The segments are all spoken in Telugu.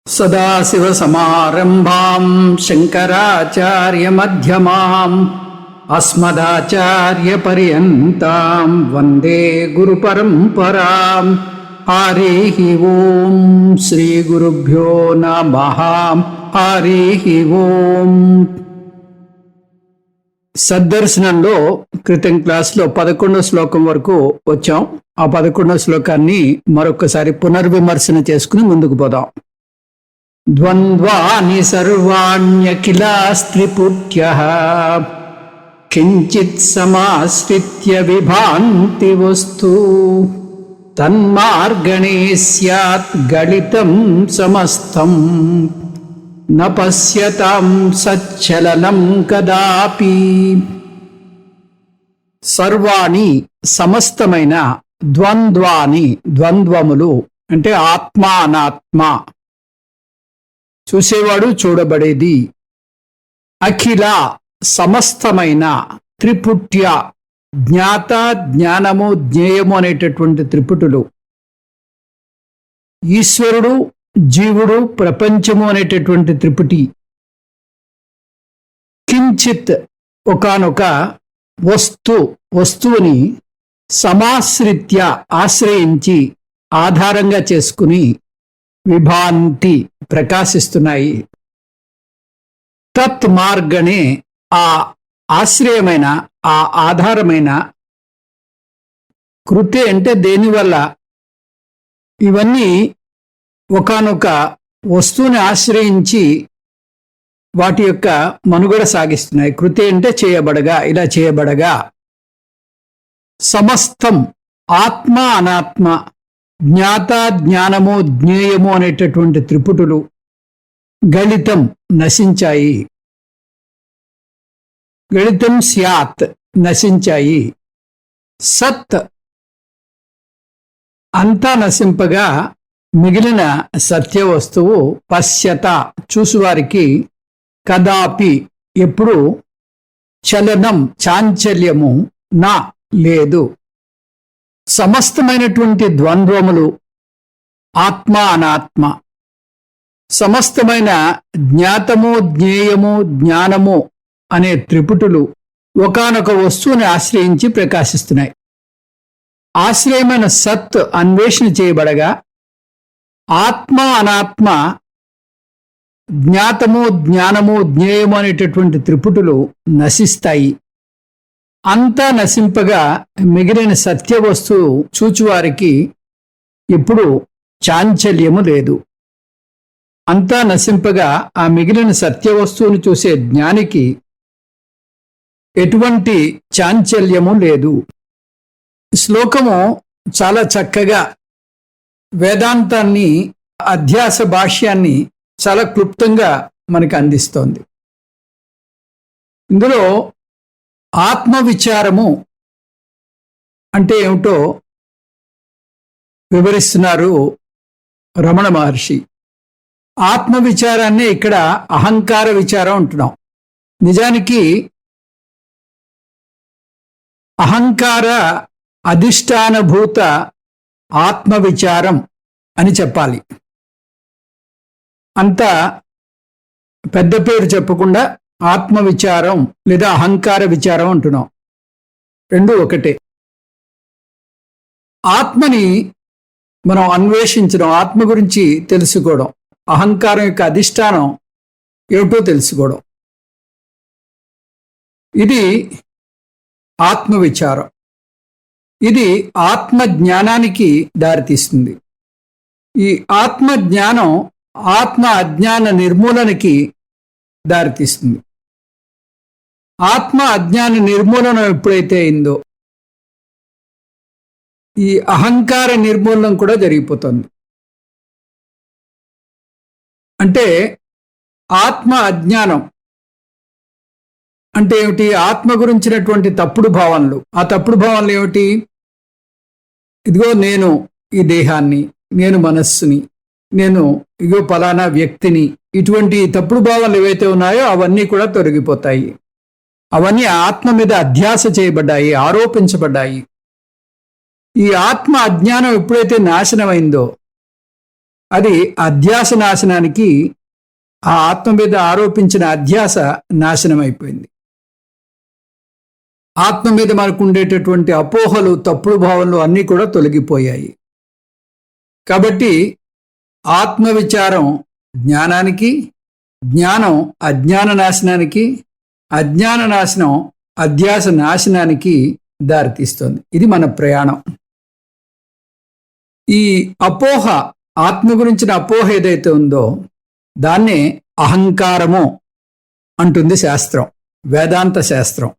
सदाशिवसमारम्भां शङ्कराचार्यमध्यमाम् अस्मदाचार्यपर्यन्तां वन्दे गुरुपरम्पराम्। हरिः ओम् श्रीगुरुभ्यो नमः। हरिः ओम्. సద్దర్శనంలో క్రితం క్లాస్లో 11వ శ్లోకం వరకు వచ్చాం. ఆ 11వ శ్లోకాన్ని మరొకసారి పునర్విమర్శన చేసుకుని ముందుకు పోదాం. ద్వంద్వాని సర్వాణ్యఖిలాస్త్రిపుట్యః కించిత్ సమాశ్రిత్య విభాంతి వస్తు తన్మార్గణే స్యాత్ గళితం సమస్తం న పశ్యతాం సచ్చలనం కదాపి. సర్వాణి సమస్తమైన, ద్వంద్వాని ద్వంద్వములు అంటే ఆత్మ అనాత్మ, చూసేవాడు చూడబడేది, అఖిల సమస్తమైన, త్రిపుట్య జ్ఞాత జ్ఞానము జ్ఞేయము అనేటటువంటి త్రిపుటులు, ఈశ్వరుడు జీవుడు ప్రపంచము అనేటటువంటి త్రిపుటి, కించిత్ ఒకానొక వస్తువుని సమాశ్రిత్య ఆశ్రయించి ఆధారంగా చేసుకుని విభాంతి ప్రకాశిస్తున్నాయి. తత్ మార్గణే ఆ ఆశ్రయమైన ఆ ఆధారమైన, కృతే అంటే దేనివల్ల, ఇవన్నీ ఒకానొక వస్తువుని ఆశ్రయించి వాటి యొక్క మనుగడ సాగిస్తున్నాయి. కృతే అంటే చేయబడగా, ఇలా చేయబడగా. సమస్తం ఆత్మ అనాత్మ, జ్ఞాత జ్ఞానము జ్ఞేయము అనేటటువంటి త్రిపుటులు గళితం నశించాయి. గళితం స్యాత్ నశించాయి. సత్ అంతా నశింపగా మిగిలిన సత్య వస్తువు పశ్యత చూసువారికి కదాపి ఎప్పుడు చలనం చాంచల్యము నా లేదు. సమస్తమైనటువంటి ద్వంద్వములు ఆత్మ అనాత్మ, సమస్తమైన జ్ఞాతము జ్ఞేయము జ్ఞానము అనే త్రిపుటులు ఒకానొక వస్తువుని ఆశ్రయించి ప్రకాశిస్తున్నాయి. ఆశ్రయమైన సత్ అన్వేషణ చేయబడగా ఆత్మ అనాత్మ, జ్ఞాతము జ్ఞానము జ్ఞేయము అనేటటువంటి త్రిపుటులు నశిస్తాయి. అంతా నశింపగా మిగిలిన సత్య వస్తువు చూచువారికి ఇప్పుడు చాంచల్యము లేదు. అంతా నశింపగా ఆ మిగిలిన సత్య వస్తువును చూసే జ్ఞానికి ఎటువంటి చాంచల్యము లేదు. శ్లోకము చాలా చక్కగా వేదాంతాన్ని, అధ్యాస భాష్యాన్ని చాలా క్లుప్తంగా మనకు అందిస్తోంది. ఇందులో ఆత్మ విచారము అంటే ఏమిటో వివరిస్తున్నారు రమణ మహర్షి. ఆత్మ విచారాన్ని ఇక్కడ అహంకార విచారం అంటున్నాం. నిజానికి అహంకార అధిష్టానభూత ఆత్మ విచారం అని చెప్పాలి. అంత పెద్ద పేరు చెప్పకుండా ఆత్మ విచారం లేదా అహంకార విచారం అంటున్నాం. రెండు ఒకటే. ఆత్మని మనం అన్వేషించడం, ఆత్మ గురించి తెలుసుకోవడం, అహంకారం యొక్క అధిష్టానం ఏమిటో తెలుసుకోవడం, ఇది ఆత్మ విచారం. ఇది ఆత్మ జ్ఞానానికి దారితీస్తుంది. ఈ ఆత్మ జ్ఞానం ఆత్మ అజ్ఞాన నిర్మూలనకి దారితీస్తుంది. ఆత్మ అజ్ఞాన నిర్మూలన ఎప్పుడైతే అయిందో ఈ అహంకార నిర్మూలనం కూడా జరిగిపోతుంది. అంటే ఆత్మ అజ్ఞానం అంటే ఏమిటి? ఆత్మ గురించినటువంటి తప్పుడు భావనలు. ఆ తప్పుడు భావనలు ఏమిటి? ఇదిగో నేను ఈ దేహాన్ని, నేను మనస్సుని, నేను ఇగో ఫలానా వ్యక్తిని, ఇటువంటి తప్పుడు భావనలు ఏవైతే ఉన్నాయో అవన్నీ కూడా తొలగిపోతాయి. అవన్నీ ఆత్మ మీద అధ్యాస చేయబడ్డాయి, ఆరోపించబడ్డాయి. ఈ ఆత్మ అజ్ఞానం ఎప్పుడైతే నాశనమైందో అది అధ్యాస నాశనానికి, ఆ ఆత్మ మీద ఆరోపించిన అధ్యాస నాశనం అయిపోయింది. ఆత్మ మీద మనకు ఉండేటటువంటి అపోహలు, తప్పుడు భావనలు అన్నీ కూడా తొలగిపోయాయి. కాబట్టి ఆత్మ విచారం జ్ఞానానికి, జ్ఞానం అజ్ఞాన నాశనానికి, అజ్ఞాన నాశనం అధ్యాస నాశనానికి దారితీస్తుంది. ఇది మన ప్రయాణం. ఈ అపోహ, ఆత్మ గురించిన అపోహ ఏదైతే ఉందో దాన్నే అహంకారము అంటుంది శాస్త్రం, వేదాంత శాస్త్రం.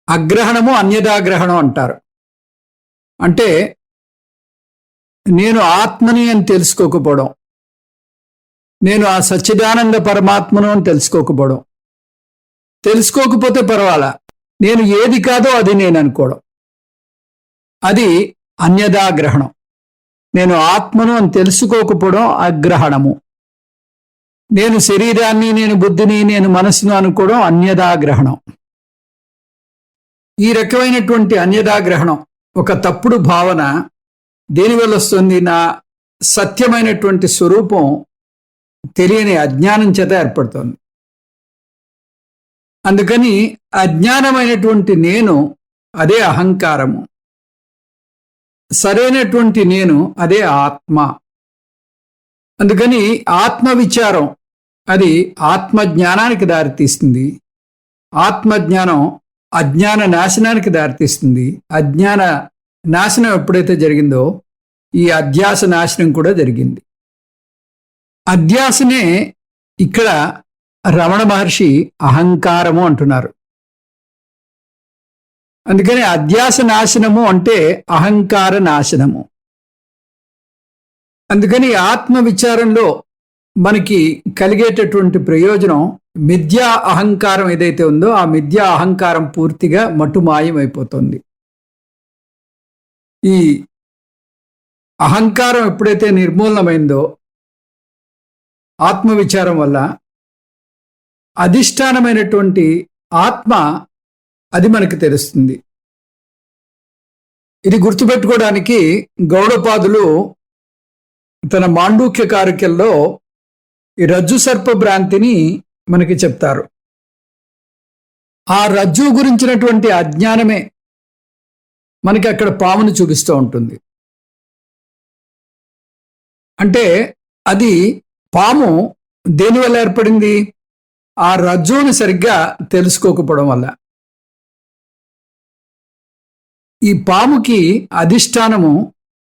అగ్రహణము అన్యదాగ్రహణం అంటారు. అంటే నేను ఆత్మని అని తెలుసుకోకపోవడం, నేను ఆ సచ్చిదానంద పరమాత్మను అని తెలుసుకోకపోవడం, తెలుసుకోకపోతే పర్వాలా, నేను ఏది కాదో అది నేను అనుకోవడం, అది అన్యదాగ్రహణం. నేను ఆత్మను అని తెలుసుకోకపోవడం అగ్రహణము. నేను శరీరాన్ని, నేను బుద్ధిని, నేను మనస్సును అనుకోవడం అన్యదాగ్రహణం. ఈ రకమైనటువంటి అన్యదాగ్రహణం, ఒక తప్పుడు భావన దేనివల్ల వస్తుంది? నా సత్యమైనటువంటి స్వరూపం తెలియని అజ్ఞానం చేత ఏర్పడుతుంది. అందుకని అజ్ఞానమైనటువంటి నేను, అదే అహంకారము. సరైనటువంటి నేను, అదే ఆత్మ. అందుకని ఆత్మ విచారం అది ఆత్మజ్ఞానానికి దారితీస్తుంది. ఆత్మజ్ఞానం అజ్ఞాన నాశనానికి దారితీస్తుంది. అజ్ఞాన నాశనం ఎప్పుడైతే జరిగిందో ఈ అధ్యాస నాశనం కూడా జరిగింది. అధ్యాసనే ఇక్కడ రమణ మహర్షి అహంకారము అంటున్నారు. అందుకని అధ్యాస నాశనము అంటే అహంకార నాశనము. అందుకని ఆత్మ విచారంలో మనకి కలిగేటటువంటి ప్రయోజనం, మిథ్యా అహంకారం ఏదైతే ఉందో ఆ మిథ్యా అహంకారం పూర్తిగా మటుమాయమైపోతుంది. ఈ అహంకారం ఎప్పుడైతే నిర్మూలనమైందో ఆత్మ విచారం వల్ల, అధిష్టానమైనటువంటి ఆత్మ అది మనకు తెలుస్తుంది. ఇది గుర్తుపెట్టుకోవడానికి గౌడపాదులు తన మాండూక్య కారికల్లో ఈ రజ్జు సర్ప భ్రాంతిని మనకి చెప్తారు. ఆ రజ్జు గురించినటువంటి అజ్ఞానమే మనకి అక్కడ పామును చూపిస్తూ ఉంటుంది. అంటే అది పాము దేనివల్ల ఏర్పడింది? ఆ రజ్జుని సరిగ్గా తెలుసుకోకపోవడం వల్ల. ఈ పాముకి అధిష్టానము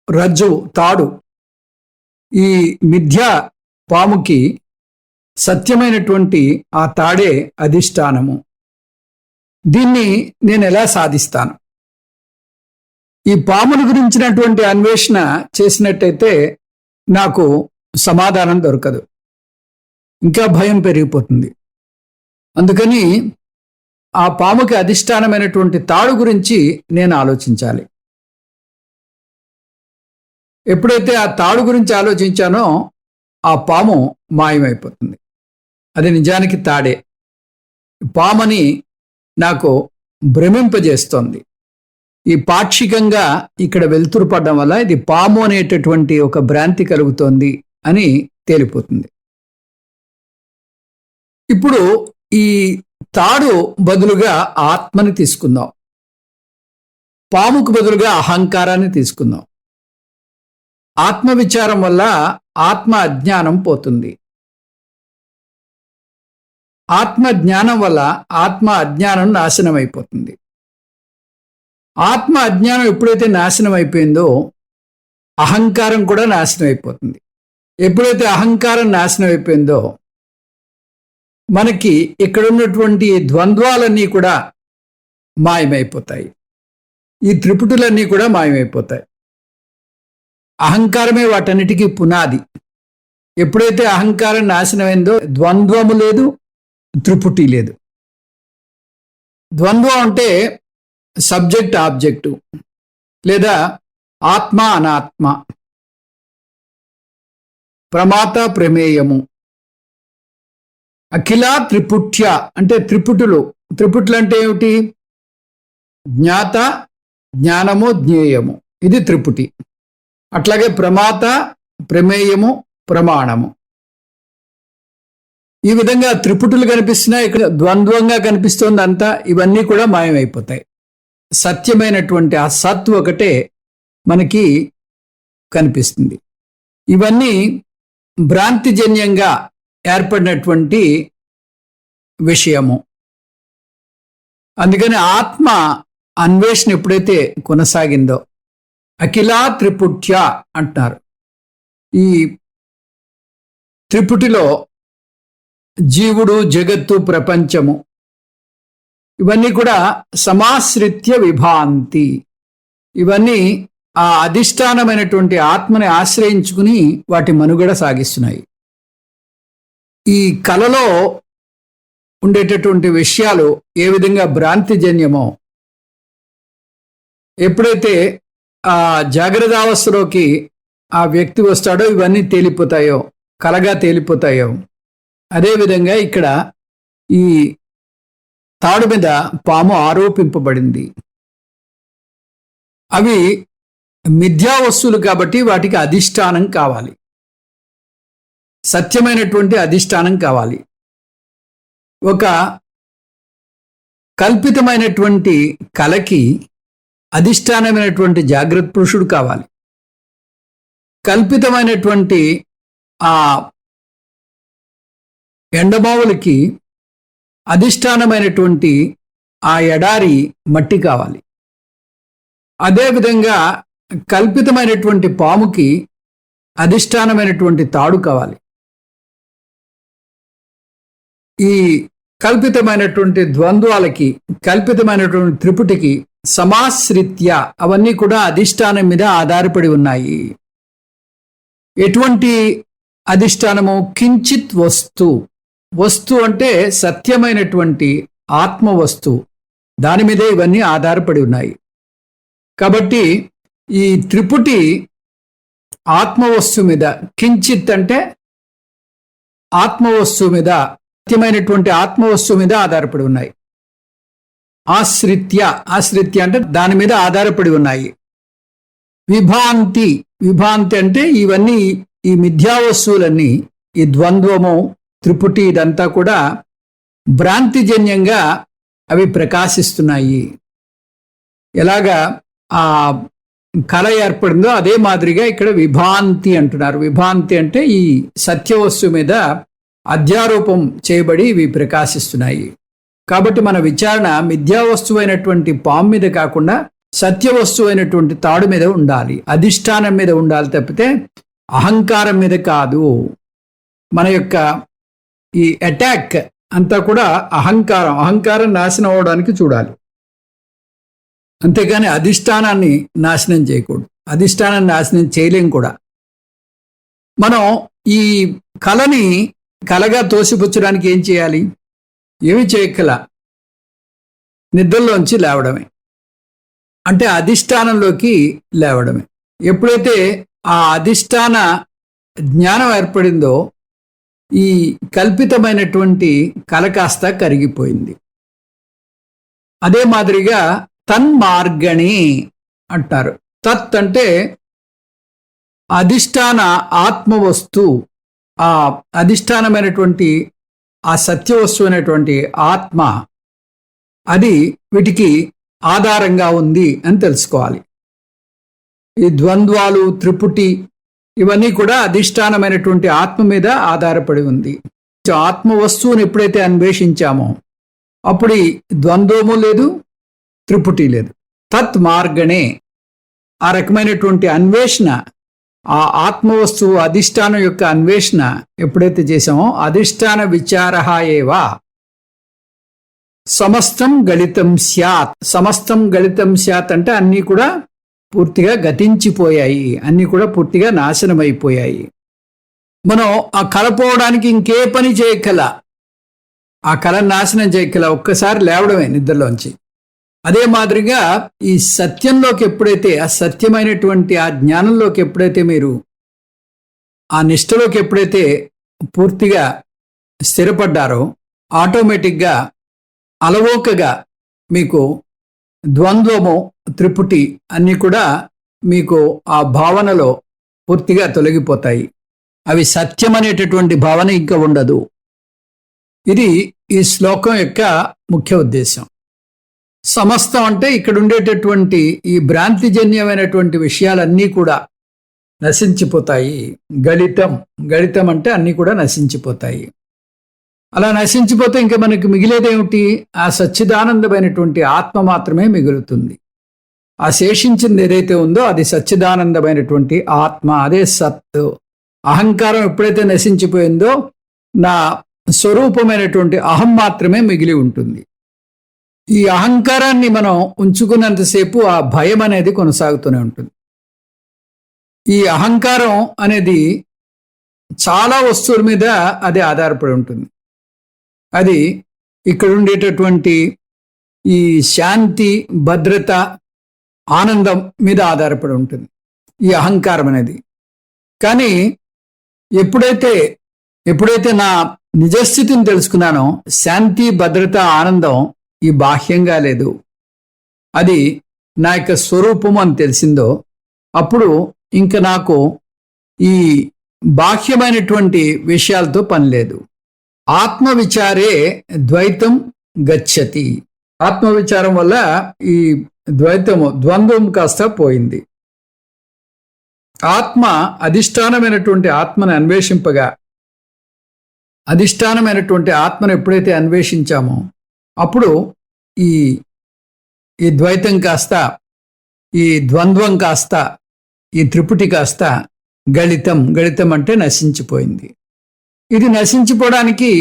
రజ్జు, తాడు. ఈ మిథ్యా పాముకి సత్యమైనటువంటి ఆ తాడే అధిష్టానము. దీన్ని నేను ఎలా సాధిస్తాను? ఈ పాముల గురించినటువంటి అన్వేషణ చేసినట్టయితే నాకు సమాధానం దొరకదు, ఇంకా భయం పెరిగిపోతుంది. అందుకని ఆ పాముకి అధిష్టానమైనటువంటి తాడు గురించి నేను ఆలోచించాలి. ఎప్పుడైతే ఆ తాడు గురించి ఆలోచించానో ఆ పాము మాయమైపోతుంది. అది నిజానికి తాడే. పామని నాకు భ్రమింపజేస్తోంది. ఈ పాక్షికంగా ఇక్కడ వెలుతురు పడడం వల్ల ఇది పాము అనేటటువంటి ఒక భ్రాంతి కలుగుతోంది అని తేలిపోతుంది. ఇప్పుడు ఈ తాడు బదులుగా ఆత్మని తీసుకుందాం, పాముకు బదులుగా అహంకారాన్ని తీసుకుందాం. ఆత్మ విచారం వల్ల ఆత్మ అజ్ఞానం పోతుంది. ఆత్మ జ్ఞానం వల్ల ఆత్మ అజ్ఞానం నాశనం అయిపోతుంది. ఆత్మ అజ్ఞానం ఎప్పుడైతే నాశనం అయిపోయిందో అహంకారం కూడా నాశనం అయిపోతుంది. ఎప్పుడైతే అహంకారం నాశనం అయిపోయిందో మనకి ఇక్కడ ఉన్నటువంటి ద్వంద్వాలన్నీ కూడా మాయమైపోతాయి. ఈ త్రిపుటులన్నీ కూడా మాయమైపోతాయి. అహంకారమే వాటన్నిటికీ పునాది. ఎప్పుడైతే అహంకారం నాశనమైందో ద్వంద్వము లేదు, త్రిపుటి లేదు. ద్వంద్వం అంటే సబ్జెక్ట్ ఆబ్జెక్టు, లేదా ఆత్మ అనాత్మ, ప్రమాత ప్రమేయము. అఖిల త్రిపుట్య అంటే త్రిపుటులు. త్రిపుట్లు అంటే ఏమిటి? జ్ఞాత, జ్ఞానము, జ్ఞేయము. ఇది త్రిపుటి. అట్లాగే ప్రమాత, ప్రమేయము, ప్రమాణము. ఈ విధంగా త్రిపుటులు కనిపిస్తున్నాయి, ఇక్కడ ద్వంద్వంగా కనిపిస్తోంది అంతా. ఇవన్నీ కూడా మాయమైపోతాయి. సత్యమైనటువంటి ఆ సత్ ఒకటే మనకి కనిపిస్తుంది. ఇవన్నీ భ్రాంతిజన్యంగా ఏర్పడినటువంటి విషయము. అందుకని ఆత్మ అన్వేషణ ఎప్పుడైతే కొనసాగిందో, అఖిలా త్రిపుట్య అంటున్నారు. ఈ త్రిపుటిలో జీవుడు, జగత్తు, ప్రపంచము ఇవన్నీ కూడా సమాశ్రిత్య విభాంతి. ఇవన్నీ ఆ అధిష్టానమైనటువంటి ఆత్మని ఆశ్రయించుకుని వాటి మనుగడ సాగిస్తున్నాయి. ఈ కలలో ఉండేటటువంటి విషయాలు ఏ విధంగా భ్రాంతిజన్యమో, ఎప్పుడైతే ఆ జాగ్రత్తావస్థలోకి ఆ వ్యక్తి వస్తాడో ఇవన్నీ తేలిపోతాయో, కలగా తేలిపోతాయో, అదేవిధంగా ఇక్కడ ఈ తాడు మీద పాము ఆరోపింపబడింది. అవి మిథ్యా వస్తువులు కాబట్టి వాటికి అధిష్టానం కావాలి, సత్యమైనటువంటి అధిష్టానం కావాలి. ఒక కల్పితమైనటువంటి కలకి అధిష్టానమైనటువంటి జాగ్రత్త పురుషుడు కావాలి. కల్పితమైనటువంటి ఆ ఎండమావులకి అధిష్టానమైనటువంటి ఆ ఎడారి మట్టి కావాలి. అదేవిధంగా కల్పితమైనటువంటి పాముకి అధిష్టానమైనటువంటి తాడు కావాలి. ఈ కల్పితమైనటువంటి ద్వంద్వాలకి, కల్పితమైనటువంటి త్రిపుటికి సమాశ్రిత్య అవన్నీ కూడా అధిష్టానం మీద ఆధారపడి ఉన్నాయి. ఎటువంటి అధిష్టానము? కించిత్ వస్తు. వస్తు అంటే సత్యమైనటువంటి ఆత్మ వస్తువు, దాని మీదే ఇవన్నీ ఆధారపడి ఉన్నాయి. కాబట్టి ఈ త్రిపుటి ఆత్మవస్తువు మీద, కించిత్ అంటే ఆత్మవస్తువు మీద, సత్యమైనటువంటి ఆత్మవస్తువు మీద ఆధారపడి ఉన్నాయి. ఆశ్రిత్య, ఆశ్రిత్య అంటే దాని మీద ఆధారపడి ఉన్నాయి. విభాంతి, విభాంతి అంటే ఇవన్నీ ఈ మిథ్యా వస్తువులన్నీ, ఈ ద్వంద్వము, త్రిపుటి ఇదంతా కూడా భ్రాంతిజన్యంగా అవి ప్రకాశిస్తున్నాయి. ఎలాగా ఆ కళ ఏర్పడిందో అదే మాదిరిగా ఇక్కడ విభాంతి అంటున్నారు. విభాంతి అంటే ఈ సత్య వస్తువు మీద అధ్యారోపం చేయబడి ఇవి ప్రకాశిస్తున్నాయి. కాబట్టి మన విచారణ మిథ్యా వస్తువైనటువంటి పాము మీద కాకుండా సత్య వస్తువైనటువంటి తాడు మీద ఉండాలి, అధిష్టానం మీద ఉండాలి తప్పితే అహంకారం మీద కాదు. మన యొక్క ఈ అటాక్ అంతా కూడా అహంకారం నాశనం అవడానికి చూడాలి, అంతేగాని అధిష్టానాన్ని నాశనం చేయకూడదు. అధిష్టానాన్ని నాశనం చేయలేం కూడా. మనం ఈ కళని కలగా తోసిపుచ్చడానికి ఏం చేయాలి? ఏమి చేయకల, నిద్రలోంచి లేవడమే, అంటే అధిష్టానంలోకి లేవడమే. ఎప్పుడైతే ఆ అధిష్టాన జ్ఞానం ఏర్పడిందో ఈ కల్పితమైనటువంటి కల కాస్త కరిగిపోయింది. అదే మాదిరిగా తన్మార్గణి అంటారు. తత్ అంటే అధిష్టాన ఆత్మవస్తు, ఆ అధిష్టానమైనటువంటి ఆ సత్యవస్తువు అనేటువంటి ఆత్మ, అది వీటికి ఆధారంగా ఉంది అని తెలుసుకోవాలి. ఈ ద్వంద్వాలు, త్రిపుటి ఇవన్నీ కూడా అధిష్టానమైనటువంటి ఆత్మ మీద ఆధారపడి ఉంది. ఆత్మ వస్తువుని ఎప్పుడైతే అన్వేషించామో అప్పుడు ఈ ద్వంద్వము లేదు, త్రిపుటి లేదు. తత్ మార్గణే, ఆ రకమైనటువంటి అన్వేషణ, ఆ ఆత్మవస్తువు అధిష్టానం యొక్క అన్వేషణ ఎప్పుడైతే చేసామో అధిష్టాన విచారః ఏవా సమస్తం గళితం స్యాత్. సమస్తం గళితం స్యాత్ అంటే అన్నీ కూడా పూర్తిగా గతించిపోయాయి, అన్నీ కూడా పూర్తిగా నాశనమైపోయాయి. మనం ఆ కళ పోవడానికి ఇంకే పని చేయకల, ఆ కళ నాశనం చేయకల, ఒక్కసారి లేవడమే నిద్రలోంచి. అదే మాదిరిగా ఈ సత్యంలోకి ఎప్పుడైతే, ఆ సత్యమైనటువంటి ఆ జ్ఞానంలోకి ఎప్పుడైతే మీరు, ఆ నిష్ఠలోకి ఎప్పుడైతే పూర్తిగా స్థిరపడ్డారో ఆటోమేటిక్గా అలవోకగా మీకు ద్వంద్వము, త్రిపుటి అన్నీ కూడా మీకు ఆ భావనలో పూర్తిగా తొలగిపోతాయి. అవి సత్యం అనేటటువంటి భావన ఇంకా ఉండదు. ఇది ఈ శ్లోకం యొక్క ముఖ్య ఉద్దేశం. సమస్తం అంటే ఇక్కడ ఉండేటటువంటి ఈ భ్రాంతిజన్యమైనటువంటి విషయాలన్నీ కూడా నశించిపోతాయి. గళితం అంటే అన్నీ కూడా నశించిపోతాయి. అలా నశించిపోతే ఇంకా మనకి మిగిలేదేమిటి? ఆ సచ్చిదానందమైనటువంటి ఆత్మ మాత్రమే మిగులుతుంది. ఆ శేషించింది ఏదైతే ఉందో అది సచ్చిదానందమైనటువంటి ఆత్మ, అదే సత్. అహంకారం ఎప్పుడైతే నశించిపోయిందో నా స్వరూపమైనటువంటి అహం మాత్రమే మిగిలి ఉంటుంది. ఈ అహంకారాన్ని మనం ఉంచుకున్నంతసేపు ఆ భయం అనేది కొనసాగుతూనే ఉంటుంది. ఈ అహంకారం అనేది చాలా వస్తువుల మీద అది ఆధారపడి ఉంటుంది. అది ఇక్కడ ఉండేటటువంటి ఈ శాంతి, భద్రత, ఆనందం మీద ఆధారపడి ఉంటుంది ఈ అహంకారం అనేది. కానీ ఎప్పుడైతే నా నిజస్థితిని తెలుసుకున్నానో, శాంతి, భద్రత, ఆనందం ఈ బాహ్యంగా లేదు, అది నా యొక్క స్వరూపము అని తెలిసిందో, అప్పుడు ఇంకా నాకు ఈ బాహ్యమైనటువంటి విషయాలతో పని లేదు. ఆత్మవిచారే ద్వైతం గచ్చతి. ఆత్మవిచారం వల్ల ఈ ద్వంద్వం కాస్త పోయింది. ఆత్మ అధిష్టానమైనటువంటి ఆత్మను అన్వేషింపగా, అధిష్టానమైనటువంటి ఆత్మను ఎప్పుడైతే అన్వేషించామో అప్పుడు ఈ ద్వైతం కాస్త, ఈ ద్వంద్వం కాస్త, ఈ త్రిపుటి కాస్త గళితం అంటే నశించిపోయింది. ఇది నశించిపోవడానికి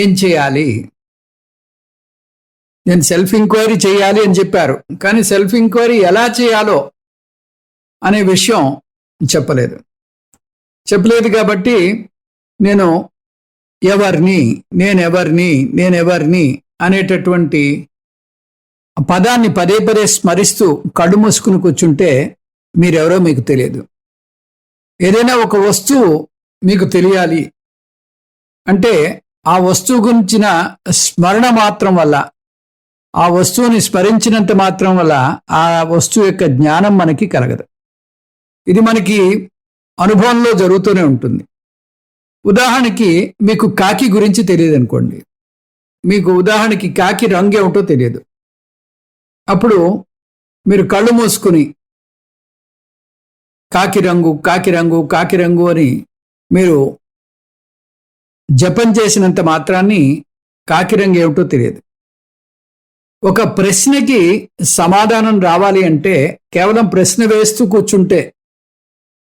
ఏం చేయాలి? నేను సెల్ఫ్ ఎంక్వైరీ చేయాలి అని చెప్పారు, కానీ సెల్ఫ్ ఎంక్వైరీ ఎలా చేయాలో అనే విషయం చెప్పలేదు కాబట్టి నేను నేనెవర్ని అనేటటువంటి పదాన్ని పదే పదే స్మరిస్తూ కళ్ళు మూసుకుని కూర్చుంటే మీరెవరో మీకు తెలియదు. ఏదైనా ఒక వస్తువు మీకు తెలియాలి అంటే ఆ వస్తువు గురించిన స్మరణ మాత్రం వల్ల, ఆ వస్తువుని స్మరించినంత మాత్రం వల్ల ఆ వస్తువు యొక్క జ్ఞానం మనకి కలగదు. ఇది మనకి అనుభవంలో జరుగుతూనే ఉంటుంది. ఉదాహరణకి మీకు కాకి గురించి తెలియదు అనుకోండి, మీకు ఉదాహరణకి కాకి రంగు ఏమిటో తెలియదు. అప్పుడు మీరు కళ్ళు మూసుకుని కాకి రంగు అని మీరు జపం చేసినంత మాత్రాన్ని కాకి రంగు ఏమిటో తెలియదు. ఒక ప్రశ్నకి సమాధానం రావాలి అంటే కేవలం ప్రశ్న వేస్తూ కూర్చుంటే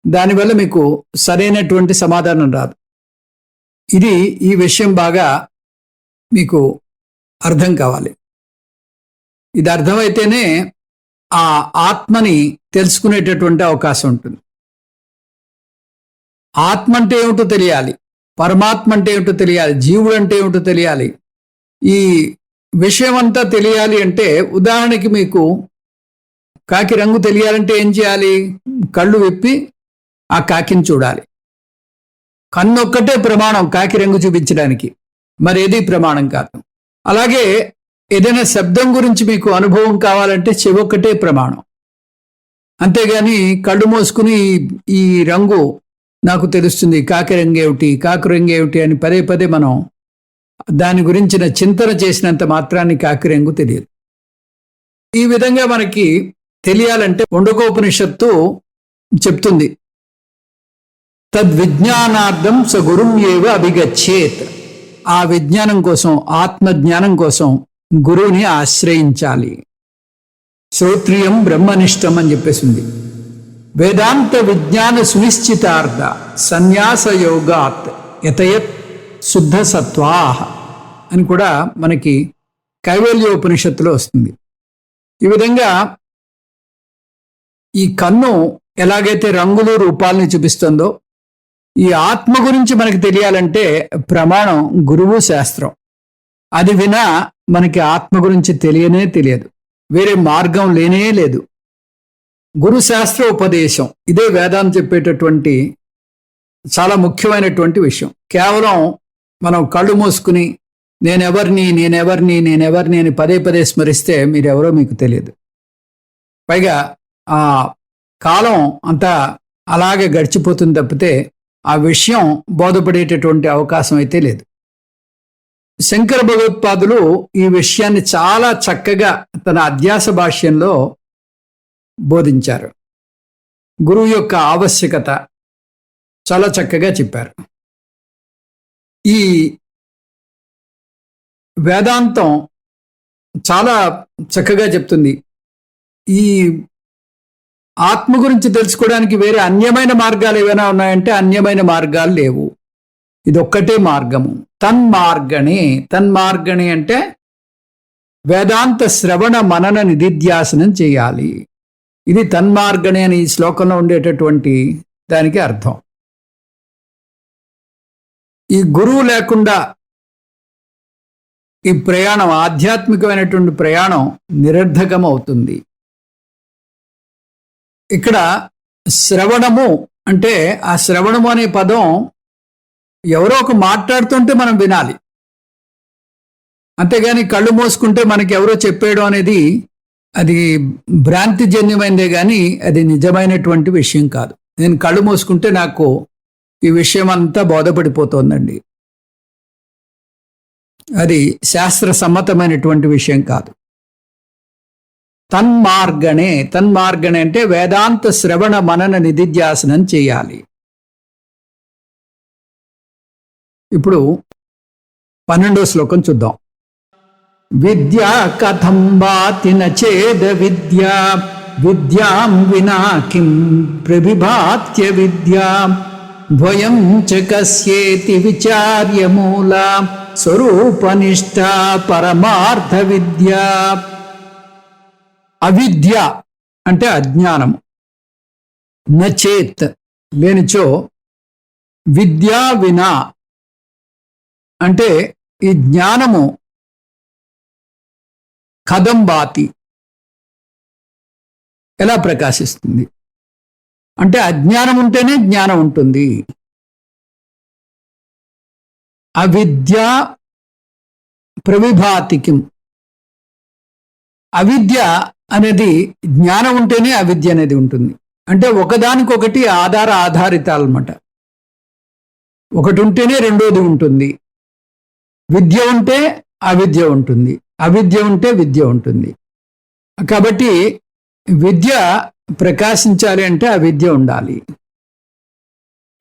దానివల్ల మీకు సరైనటువంటి సమాధానం రాదు. ఈ విషయం బాగా మీకు అర్థం కావాలి. ఇది అర్థమైతేనే ఆ ఆత్మని తెలుసుకునేటటువంటి అవకాశం ఉంటుంది. ఆత్మ అంటే ఏమిటో తెలియాలి, పరమాత్మ అంటే ఏమిటో తెలియాలి, జీవుడు అంటే ఏమిటో తెలియాలి. ఈ విషయం అంతా తెలియాలి అంటే, ఉదాహరణకి మీకు కాకి రంగు తెలియాలంటే ఏం చేయాలి? కళ్ళు విప్పి ఆ కాకిని చూడాలి. కన్నొక్కటే ప్రమాణం కాకి రంగు చూపించడానికి, మరేది ప్రమాణం కాదు. అలాగే ఏదైనా శబ్దం గురించి మీకు అనుభవం కావాలంటే చెవొక్కటే ప్రమాణం. అంతేగాని కళ్ళు మూసుకుని ఈ రంగు నాకు తెలుస్తుంది, కాకి రంగు ఏమిటి అని పదే పదే మనం దాని గురించిన చింతన చేసినంత మాత్రాన్ని కాకి రంగు తెలియదు. ఈ విధంగా మనకి తెలియాలంటే ముండకోపనిషత్తు చెప్తుంది, తద్విజ్ఞానార్థం స గురుం ఏవ అభిగచ్చేత్. ఆ విజ్ఞానం కోసం, ఆత్మజ్ఞానం కోసం గురువుని ఆశ్రయించాలి. శ్రోత్రియం బ్రహ్మనిష్టం అని చెప్పేసింది. వేదాంత విజ్ఞాన సునిశ్చితార్థ సన్యాస యోగాత్ యతయత్ శుద్ధ సత్వాహ అని కూడా మనకి కైవల్యోపనిషత్తులో వస్తుంది. ఈ విధంగా ఈ కన్ను ఎలాగైతే రంగులు రూపాలని చూపిస్తుందో, ఈ ఆత్మ గురించి మనకి తెలియాలంటే ప్రమాణం గురువు శాస్త్రం. అది వినా మనకి ఆత్మ గురించి తెలియదు, వేరే మార్గం లేనే లేదు. గురు శాస్త్ర ఉపదేశం, ఇదే వేదాంతం చెప్పేటటువంటి చాలా ముఖ్యమైనటువంటి విషయం. కేవలం మనం కళ్ళు మూసుకుని నేనెవర్ని అని పదే పదే స్మరిస్తే మీరెవరో మీకు తెలియదు. పైగా ఆ కాలం అంతా అలాగే గడిచిపోతుంది తప్పితే ఆ విషయం బోధపడేటటువంటి అవకాశం అయితే లేదు. శంకర భగవత్పాదులు ఈ విషయాన్ని చాలా చక్కగా తన అధ్యాస భాష్యంలో బోధించారు. గురువు యొక్క ఆవశ్యకత చాలా చక్కగా చెప్పారు. ఈ వేదాంతం చాలా చక్కగా చెప్తుంది. ఈ ఆత్మ గురించి తెలుసుకోవడానికి వేరే అన్యమైన మార్గాలు ఏమైనా ఉన్నాయంటే అన్యమైన మార్గాలు లేవు. ఇదొక్కటే మార్గము. తన్మార్గణే అంటే వేదాంత శ్రవణ మనన నిధిధ్యాసనం చేయాలి. ఇది తన్మార్గణే అని ఈ శ్లోకంలో ఉండేటటువంటి దానికి అర్థం. ఈ గురువు లేకుండా ఈ ప్రయాణం, ఆధ్యాత్మికమైనటువంటి ప్రయాణం నిరర్ధకం అవుతుంది. ఇక్కడ శ్రవణము అంటే ఆ శ్రవణము అనే పదం ఎవరో ఒక మాట్లాడుతుంటే మనం వినాలి, అంతేగాని కళ్ళు మూసుకుంటే మనకి ఎవరో చెప్పేయడం అనేది అది భ్రాంతిజన్యమైనదే కానీ అది నిజమైనటువంటి విషయం కాదు. నేను కళ్ళు మూసుకుంటే నాకు ఈ విషయం అంతా బోధపడిపోతోందండి, అది శాస్త్ర సమ్మతమైనటువంటి విషయం కాదు. తన్మార్గణే అంటే వేదాంత శ్రవణ మనన నిధిధ్యాసనం చేయాలి. ఇప్పుడు 12వ శ్లోకం చూద్దాం. విద్యా కథం వాతి నచేద విద్యా విద్యాం వినా కిం ప్రవిభాత్య విద్యా ద్వయం చ కస్యేతి విచార్య మూల స్వరూపనిష్ట పరమార్థ విద్య. అవిద్య అంటే అజ్ఞానము, నచేత్ లేనిచో, విద్యా వినా అంటే ఈ జ్ఞానము కథం భాతి ఎలా ప్రకాశిస్తుంది అంటే అజ్ఞానం ఉంటేనే జ్ఞానం ఉంటుంది. అవిద్య ప్రవిభాతికిం, అవిద్య అనేది జ్ఞానం ఉంటేనే అవిద్య అనేది ఉంటుంది. అంటే ఒకదానికొకటి ఆధారితాలన్నమాట. ఒకటి ఉంటేనే రెండోది ఉంటుంది. విద్య ఉంటే అవిద్య ఉంటుంది, అవిద్య ఉంటే విద్య ఉంటుంది. కాబట్టి విద్య ప్రకాశించాలి అంటే అవిద్య ఉండాలి,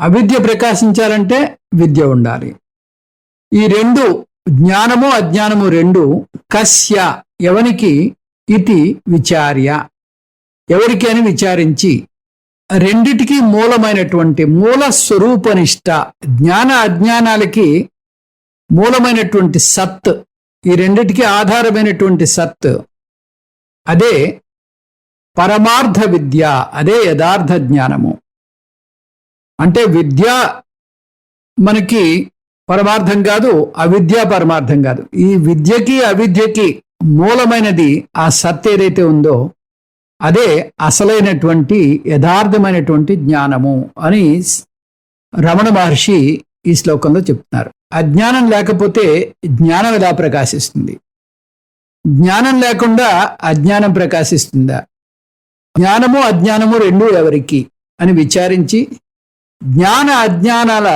అవిద్య ప్రకాశించాలంటే విద్య ఉండాలి. ఈ రెండు, జ్ఞానము అజ్ఞానము రెండు, కస్య ఎవనికి, ఇతి విచార్య ఎవరికి అని విచారించి, రెండిటికి మూలమైనటువంటి మూల స్వరూపనిష్ట, జ్ఞాన అజ్ఞానాలకి మూలమైనటువంటి సత్, ఈ రెండిటికి ఆధారమైనటువంటి సత్, అదే పరమార్థ విద్య, అదే యథార్థ జ్ఞానము. అంటే విద్య మనకి పరమార్థం కాదు, అవిద్య పరమార్థం కాదు. ఈ విద్యకి అవిద్యకి మూలమైనది ఆ సత్ ఏదైతే ఉందో అదే అసలైనటువంటి యథార్థమైనటువంటి జ్ఞానము అని రమణ మహర్షి ఈ శ్లోకంలో చెప్తున్నారు. అజ్ఞానం లేకపోతే జ్ఞానం ఎలా ప్రకాశిస్తుంది? జ్ఞానం లేకుండా అజ్ఞానం ప్రకాశిస్తుందా? జ్ఞానము అజ్ఞానము రెండు ఎవరికి అని విచారించి జ్ఞాన అజ్ఞానాల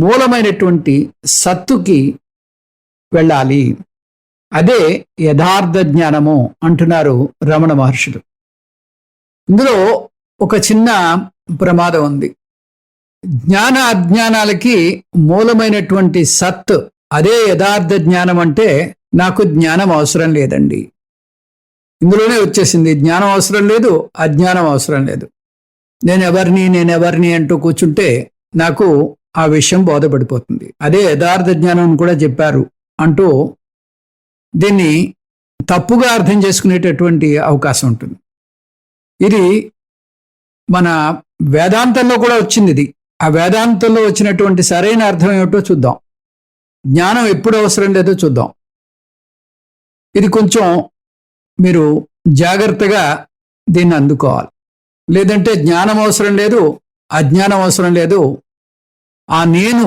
మూలమైనటువంటి సత్తుకి వెళ్ళాలి. అదే యథార్థ జ్ఞానము అంటున్నారు రమణ మహర్షులు. ఇందులో ఒక చిన్న ప్రమాదం ఉంది. జ్ఞాన అజ్ఞానాలకి మూలమైనటువంటి సత్ అదే యథార్థ జ్ఞానం అంటే నాకు జ్ఞానం అవసరం లేదండి, ఇందులోనే వచ్చేసింది. జ్ఞానం అవసరం లేదు, అజ్ఞానం అవసరం లేదు. నేనెవరిని అంటూ కూర్చుంటే నాకు ఆ విషయం బోధపడిపోతుంది. అదే యథార్థ జ్ఞానం కూడా చెప్పారు అంటూ దీన్ని తప్పుగా అర్థం చేసుకునేటటువంటి అవకాశం ఉంటుంది. ఇది మన వేదాంతంలో కూడా వచ్చింది. ఇది ఆ వేదాంతంలో వచ్చినటువంటి సరైన అర్థం ఏమిటో చూద్దాం. జ్ఞానం ఎప్పుడు అవసరం లేదో చూద్దాం. ఇది కొంచెం మీరు జాగ్రత్తగా దీన్ని అందుకోవాలి. లేదంటే జ్ఞానం అవసరం లేదు, అజ్ఞానం అవసరం లేదు, ఆ నేను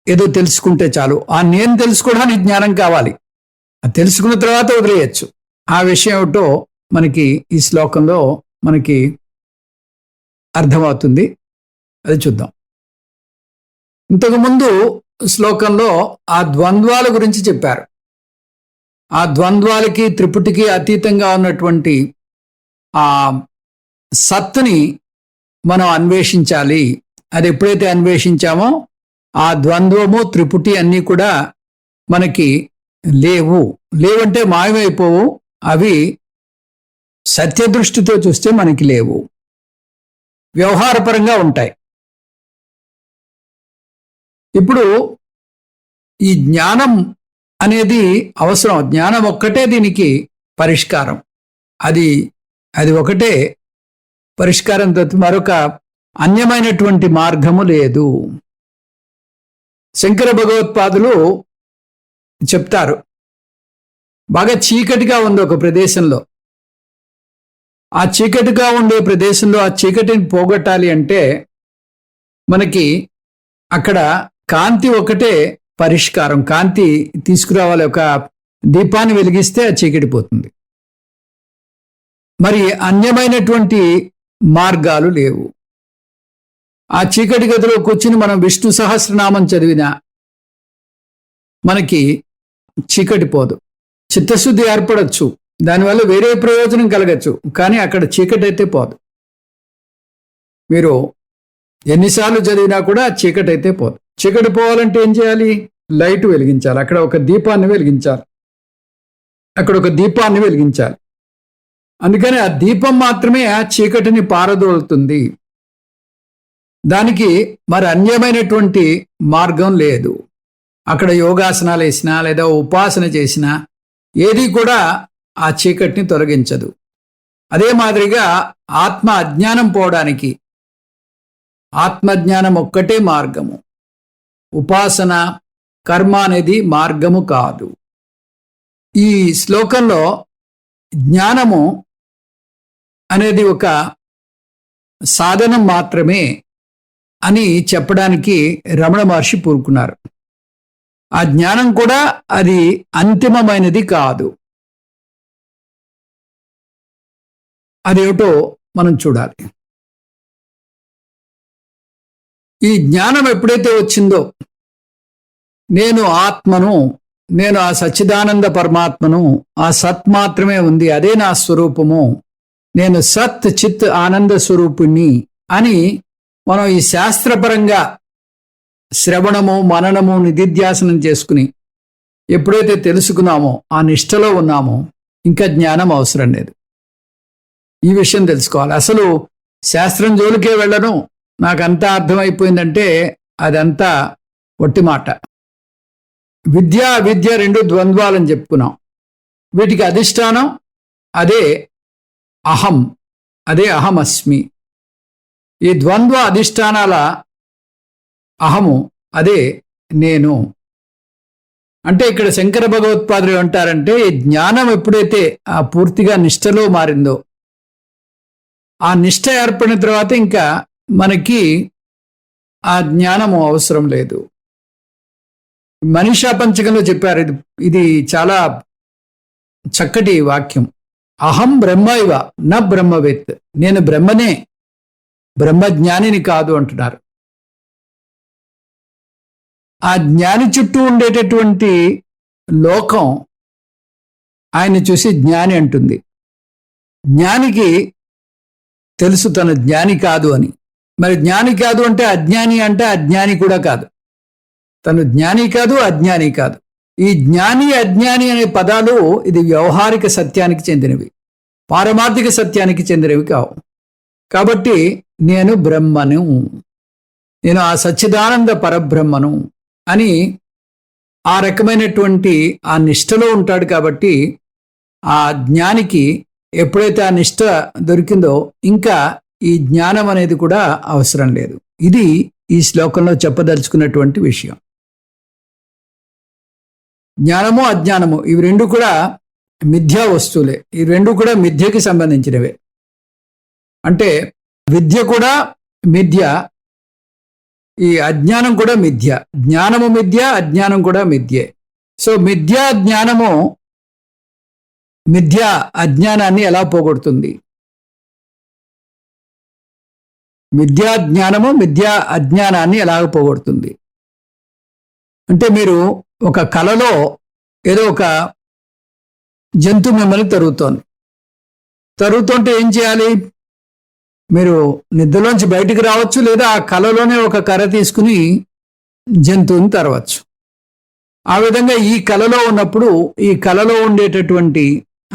ఏదో తెలుసుకుంటే చాలు. ఆ నేను తెలుసుకోవడానికి జ్ఞానం కావాలి. అది తెలుసుకున్న తర్వాత వదిలేయచ్చు. ఆ విషయం ఏమిటో మనకి ఈ శ్లోకంలో మనకి అర్థమవుతుంది. అది చూద్దాం. ఇంతకుముందు శ్లోకంలో ఆ ద్వంద్వాల గురించి చెప్పారు. ఆ ద్వంద్వాలకి త్రిపుటికి అతీతంగా ఉన్నటువంటి ఆ సత్తుని మనం అన్వేషించాలి. అది ఎప్పుడైతే అన్వేషించామో ఆ ద్వంద్వము త్రిపుటి అన్నీ కూడా మనకి లేవంటే మాయమైపోవు. అవి సత్యదృష్టితో చూస్తే మనకి లేవు, వ్యవహారపరంగా ఉంటాయి. ఇప్పుడు ఈ జ్ఞానం అనేది అవసరం. జ్ఞానం ఒక్కటే దీనికి పరిష్కారం. అది ఒకటే పరిష్కారం తప్ప మరొక అన్యమైనటువంటి మార్గము లేదు. శంకర భగవత్పాదులు చెప్తారు, బాగా చీకటిగా ఉంది ఒక ప్రదేశంలో. ఆ చీకటిగా ఉండే ప్రదేశంలో ఆ చీకటిని పోగొట్టాలి అంటే మనకి అక్కడ కాంతి ఒకటే పరిష్కారం. కాంతి తీసుకురావాలి. ఒక దీపాన్ని వెలిగిస్తే ఆ చీకటి పోతుంది. మరి అన్యమైనటువంటి మార్గాలు లేవు. ఆ చీకటి గదిలో కూర్చుని మనం విష్ణు సహస్రనామం చదివినా మనకి చీకటి పోదు. చిత్తశుద్ధి ఏర్పడచ్చు, దానివల్ల వేరే ప్రయోజనం కలగచ్చు, కానీ అక్కడ చీకటి అయితే పోదు. మీరు ఎన్నిసార్లు చదివినా కూడా చీకటి అయితే పోదు. చీకటి పోవాలంటే ఏం చేయాలి? లైట్ వెలిగించాలి. అక్కడ ఒక దీపాన్ని వెలిగించాలి. అందుకని ఆ దీపం మాత్రమే ఆ చీకటిని పారదోలుతుంది. దానికి మరి అన్యమైనటువంటి మార్గం లేదు. అక్కడ యోగాసనాలు వేసినా లేదా ఉపాసన చేసినా ఏది కూడా ఆ చీకటిని తొలగించదు. అదే మాదిరిగా ఆత్మ అజ్ఞానం పోవడానికి ఆత్మజ్ఞానం ఒక్కటే మార్గము. ఉపాసన కర్మ అనేది మార్గము కాదు. ఈ శ్లోకంలో జ్ఞానము అనేది ఒక సాధనం మాత్రమే అని చెప్పడానికి రమణ మహర్షి పూనుకున్నారు. ఆ జ్ఞానం కూడా అది అంతిమమైనది కాదు. అదేమిటో మనం చూడాలి. ఈ జ్ఞానం ఎప్పుడైతే వచ్చిందో, నేను ఆత్మను, నేను ఆ సచ్చిదానంద పరమాత్మను, ఆ సత్ మాత్రమే ఉంది, అదే నా స్వరూపము, నేను సత్ చిత్ ఆనంద స్వరూపిణి అని మనం ఈ శాస్త్రపరంగా శ్రవణము మననము నిధిధ్యాసనం చేసుకుని ఎప్పుడైతే తెలుసుకున్నామో, ఆ నిష్టలో ఉన్నామో, ఇంకా జ్ఞానం అవసరం లేదు. ఈ విషయం తెలుసుకోవాలి. అసలు శాస్త్రం జోలికే వెళ్ళను, నాకంతా అర్థమైపోయిందంటే అదంతా ఒట్టి మాట. విద్య రెండు ద్వంద్వాలని చెప్పుకున్నాం. వీటికి అధిష్టానం అదే అహం, అదే అహమస్మి. ఈ ద్వంద్వ అధిష్టానాల అహము అదే నేను. అంటే ఇక్కడ శంకర భగవత్పాదులు ఏమంటారంటే, ఈ జ్ఞానం ఎప్పుడైతే ఆ పూర్తిగా నిష్టలో మారిందో, ఆ నిష్ట ఏర్పడిన తర్వాత ఇంకా మనకి ఆ జ్ఞానము అవసరం లేదు. మనీషా పంచకంలో చెప్పారు, ఇది చాలా చక్కటి వాక్యం. అహం బ్రహ్మైవ న బ్రహ్మవేత్, నేను బ్రహ్మనే, బ్రహ్మజ్ఞానిని కాదు అంటున్నారు. ఆ జ్ఞాని చుట్టూ ఉండేటటువంటి లోకం ఆయన్ని చూసి జ్ఞాని అంటుంది. జ్ఞానికి తెలుసు తను జ్ఞాని కాదు అని. మరి జ్ఞాని కాదు అంటే అజ్ఞాని కూడా కాదు. తను జ్ఞాని కాదు, అజ్ఞాని కాదు. ఈ జ్ఞాని అజ్ఞాని అనే పదాలు ఇది వ్యవహారిక సత్యానికి చెందినవి, పారమార్థిక సత్యానికి చెందినవి కావు. కాబట్టి నేను బ్రహ్మను, నేను ఆ సచ్చిదానంద పరబ్రహ్మను అని ఆ రకమైనటువంటి ఆ నిష్టలో ఉంటాడు. కాబట్టి ఆ జ్ఞానికి ఎప్పుడైతే ఆ నిష్ట దొరికిందో ఇంకా ఈ జ్ఞానం అనేది కూడా అవసరం లేదు. ఇది ఈ శ్లోకంలో చెప్పదలుచుకున్నటువంటి విషయం. జ్ఞానము అజ్ఞానము ఇవి రెండు కూడా మిథ్యా వస్తువులే. ఈ రెండు కూడా మిథ్యకి సంబంధించినవే. అంటే విద్య కూడా మిథ్య, ఈ అజ్ఞానం కూడా మిథ్య. జ్ఞానము మిథ్య, అజ్ఞానం కూడా మిథ్యే. సో మిథ్యా జ్ఞానము మిథ్యా అజ్ఞానాన్ని ఎలా పోగొడుతుంది? మిథ్యా జ్ఞానము మిథ్యా అజ్ఞానాన్ని ఎలాగ పోగొడుతుంది అంటే, మీరు ఒక కలలో ఏదో ఒక జంతువు మిమ్మల్ని తరుగుతుంటే ఏం చేయాలి? మీరు నిద్రలోంచి బయటికి రావచ్చు, లేదా ఆ కలలోనే ఒక కర్ర తీసుకుని జంతువుని తరవచ్చు. ఆ విధంగా ఈ కలలో ఉన్నప్పుడు ఈ కలలో ఉండేటటువంటి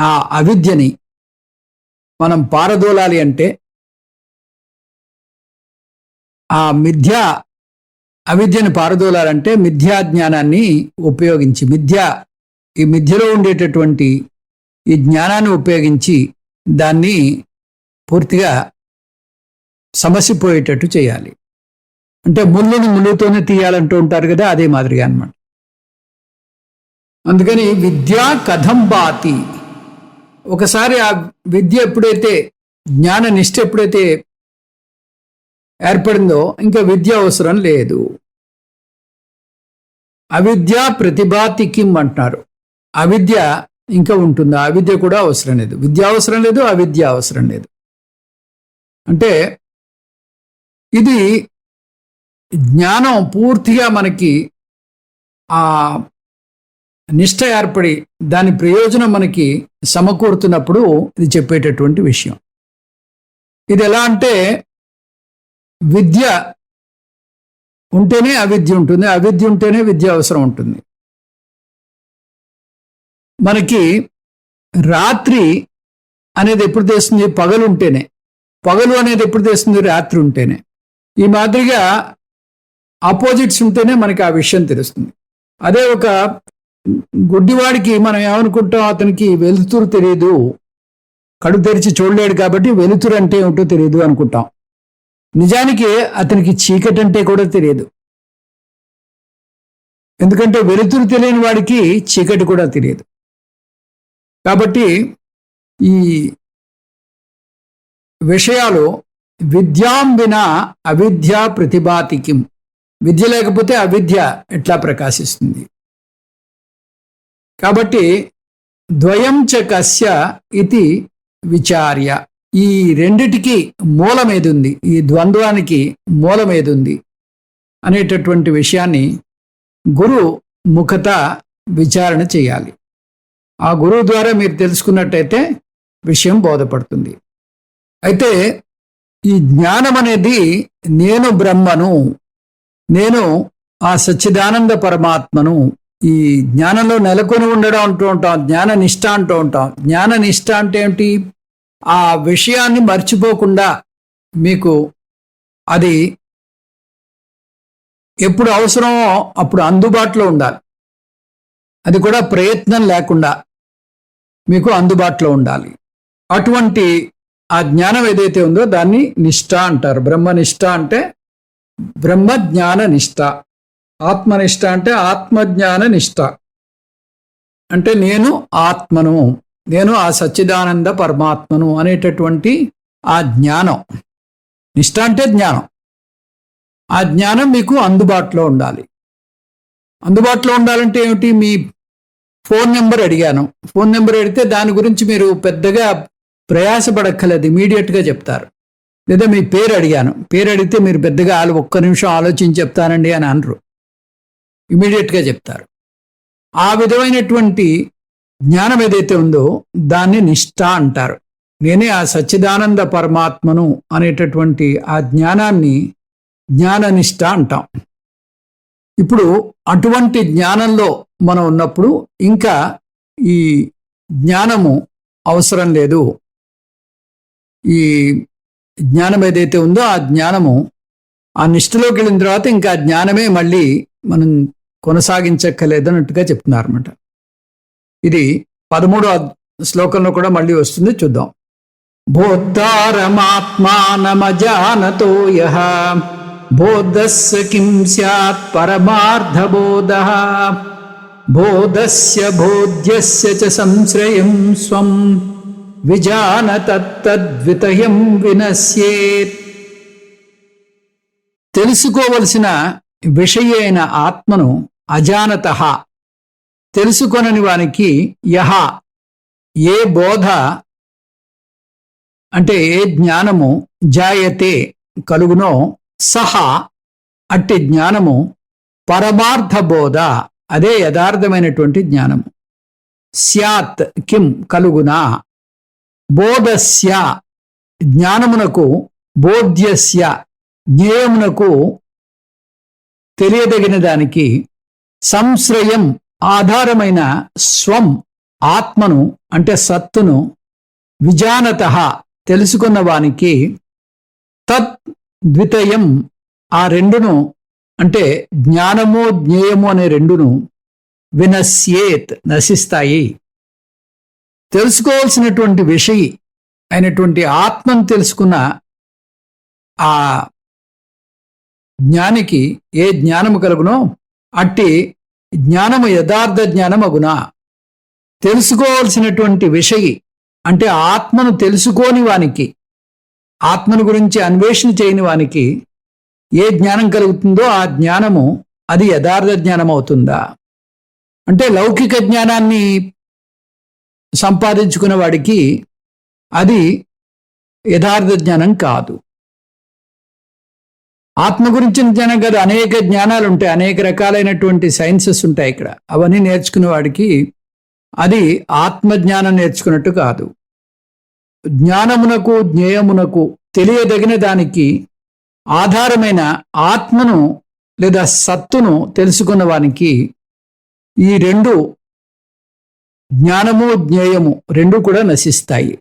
ఆ అవిద్యని మనం పారదోలాలి అంటే, ఆ అవిద్యను పారదోలాలంటే మిథ్యా జ్ఞానాన్ని ఉపయోగించి, ఈ మిథ్యలో ఉండేటటువంటి ఈ జ్ఞానాన్ని ఉపయోగించి దాన్ని పూర్తిగా సమసిపోయేటట్టు చేయాలి. అంటే ముళ్ళుని ముళ్ళుతోనే తీయాలంటూ ఉంటారు కదా, అదే మాదిరిగా అన్నమాట. అందుకని విద్యా కథం బాతి, ఒకసారి ఆ విద్య ఎప్పుడైతే, జ్ఞాన నిష్ఠ ఎప్పుడైతే ఏర్పడిందో ఇంకా విద్య అవసరం లేదు. అవిద్య ప్రతిభాతి కిం అంటున్నారు. అవిద్య ఇంకా ఉంటుందా? అవిద్య కూడా అవసరం లేదు. విద్య అవసరం లేదు, అవిద్య అవసరం లేదు. అంటే ఇది జ్ఞానం పూర్తిగా మనకి ఆ నిష్ఠ ఏర్పడి దాని ప్రయోజనం మనకి సమకూరుతున్నప్పుడు ఇది చెప్పేటటువంటి విషయం. ఇది ఎలా అంటే, విద్య ఉంటేనే అవిద్య ఉంటుంది, అవిద్య ఉంటేనే విద్య అవసరం ఉంటుంది. మనకి రాత్రి అనేది ఎప్పుడు తెస్తుంది? పగలు ఉంటేనే. పగలు అనేది ఎప్పుడు తెస్తుంది? రాత్రి ఉంటేనే. ఈ మాదిరిగా ఆపోజిట్స్ ఉంటేనే మనకి ఆ విషయం తెలుస్తుంది. అదే ఒక గుడ్డివాడికి మనం ఏమనుకుంటాం, అతనికి వెలుతురు తెలియదు, కడు తెరిచి చూడలేడు కాబట్టి వెలుతురు అంటే ఏమిటో తెలియదు అనుకుంటాం. నిజానికి అతనికి చీకటి అంటే కూడా తెలియదు. ఎందుకంటే వెలుతురు తెలియని వాడికి చీకటి కూడా తెలియదు. కాబట్టి ఈ విషయాలు విద్యాం వినా అవిద్య ప్రతిభాతికిం, విద్య లేకపోతే అవిద్య ఎట్లా ప్రకాశిస్తుంది? కాబట్టి ద్వయం చ కస్య ఇది విచార్య, ఈ రెండిటికి మూలమేదుంది, ఈ ద్వంద్వానికి మూలమేదుంది అనేటటువంటి విషయాన్ని గురు ముఖత విచారణ చేయాలి. ఆ గురువు ద్వారా మీరు తెలుసుకున్నట్టయితే విషయం బోధపడుతుంది. అయితే ఈ జ్ఞానం అనేది నేను బ్రహ్మను, నేను ఆ సచ్చిదానంద పరమాత్మను, ఈ జ్ఞానంలో నెలకొని ఉండడం అంటూ ఉంటాం, జ్ఞాన నిష్ఠ అంటూ ఉంటాం. జ్ఞాన నిష్ఠ అంటే ఏమిటి? ఆ విషయాన్ని మర్చిపోకుండా మీకు అది ఎప్పుడు అవసరమో అప్పుడు అందుబాటులో ఉండాలి. అది కూడా ప్రయత్నం లేకుండా మీకు అందుబాటులో ఉండాలి. అటువంటి ఆ జ్ఞానం ఏదైతే ఉందో దాన్ని నిష్ఠ అంటారు. బ్రహ్మనిష్ఠ అంటే బ్రహ్మజ్ఞాన నిష్ఠ, ఆత్మనిష్ఠ అంటే ఆత్మజ్ఞాన నిష్ఠ. అంటే నేను ఆత్మను, నేను ఆ సచ్చిదానంద పరమాత్మను అనేటటువంటి ఆ జ్ఞానం. నిష్ఠ అంటే జ్ఞానం. ఆ జ్ఞానం మీకు అందుబాటులో ఉండాలి. అందుబాటులో ఉండాలంటే ఏమిటి? మీ ఫోన్ నెంబర్ అడిగాను, ఫోన్ నెంబర్ అడిగితే దాని గురించి మీరు పెద్దగా ప్రయాసపడక్కర్లేదు, ఇమీడియట్గా చెప్తారు. లేదా మీ పేరు అడిగాను, పేరు అడిగితే మీరు పెద్దగా ఒక్క నిమిషం ఆలోచించి చెప్తానండి అని అనరు, ఇమీడియట్గా చెప్తారు. ఆ విధమైనటువంటి జ్ఞానం ఏదైతే ఉందో దాన్ని నిష్ఠ అంటారు. నేనే ఆ సచ్చిదానంద పరమాత్మను అనేటటువంటి ఆ జ్ఞానాన్ని జ్ఞాననిష్ఠ అంటాం. ఇప్పుడు అటువంటి జ్ఞానంలో మనం ఉన్నప్పుడు ఇంకా ఈ జ్ఞానము అవసరం లేదు. ఈ జ్ఞానం ఏదైతే ఉందో ఆ జ్ఞానము ఆ నిష్ఠలోకి వెళ్ళిన తర్వాత ఇంకా జ్ఞానమే మళ్ళీ మనం కొనసాగించక్కర్లేదు అన్నట్టుగా చెప్తున్నారు అన్నమాట. ఇది 13వ శ్లోకంలో కూడా మళ్ళీ వస్తుంది, చూద్దాం. బోద్ధారమాత్మానమజానతో యః బోధస్య కిం స్యాత్ పరమార్థబోధః బోధస్య బోధ్యస్య చ సంశ్రయం స్వం విజానతత్తద్వితయం వినశ్యేత్. తెలుసుకోవలసిన విషయ అయిన ఆత్మను అజానతః తెలుసుకొనని వానికి యహ ఏ బోధ అంటే ఏ జ్ఞానము జాయతే కలుగునో సహా అట్టి జ్ఞానము పరమార్థ బోధ, అదే యథార్థమైనటువంటి జ్ఞానము. స్యాత్ కిం కలుగునా, బోధస్య జ్ఞానమునకు, బోధ్యస్య జ్ఞేయమునకు తెలియదగిన దానికి, సంశ్రయం ఆధారమైన స్వం ఆత్మను అంటే సత్తును, విజానత తెలుసుకున్న వానికి, తత్ ద్వితయం ఆ రెండును అంటే జ్ఞానము జ్ఞేయము అనే రెండును, వినశ్యేత్ నశిస్తాయి. తెలుసుకోవాల్సినటువంటి విషయి అయినటువంటి ఆత్మను తెలుసుకున్న ఆ జ్ఞానికి ఏ జ్ఞానము కలుగునో అట్టి జ్ఞానము యథార్థ జ్ఞానమగునా. తెలుసుకోవాల్సినటువంటి విషయి అంటే ఆత్మను తెలుసుకోని వానికి, ఆత్మను గురించి అన్వేషణ చేయని వానికి ఏ జ్ఞానం కలుగుతుందో ఆ జ్ఞానము అది యథార్థ జ్ఞానం అవుతుందా అంటే, లౌకిక జ్ఞానాన్ని సంపాదించుకున్న వాడికి అది యథార్థ జ్ఞానం కాదు. ఆత్మ గురించిన జ్ఞానం కాదు, అనేక జ్ఞానాలు ఉంటాయి, అనేక రకాలైనటువంటి సైన్సెస్ ఉంటాయి ఇక్కడ. అవన్నీ నేర్చుకునే వాడికి అది ఆత్మజ్ఞానం నేర్చుకున్నట్టు కాదు. జ్ఞానమునకు జ్ఞేయమునకు తెలియదగిన దానికి ఆధారమైన ఆత్మను లేదా సత్తును తెలుసుకున్న వానికి ఈ రెండు, జ్ఞానము జ్ఞేయము రెండు కూడా నశిస్తాయి.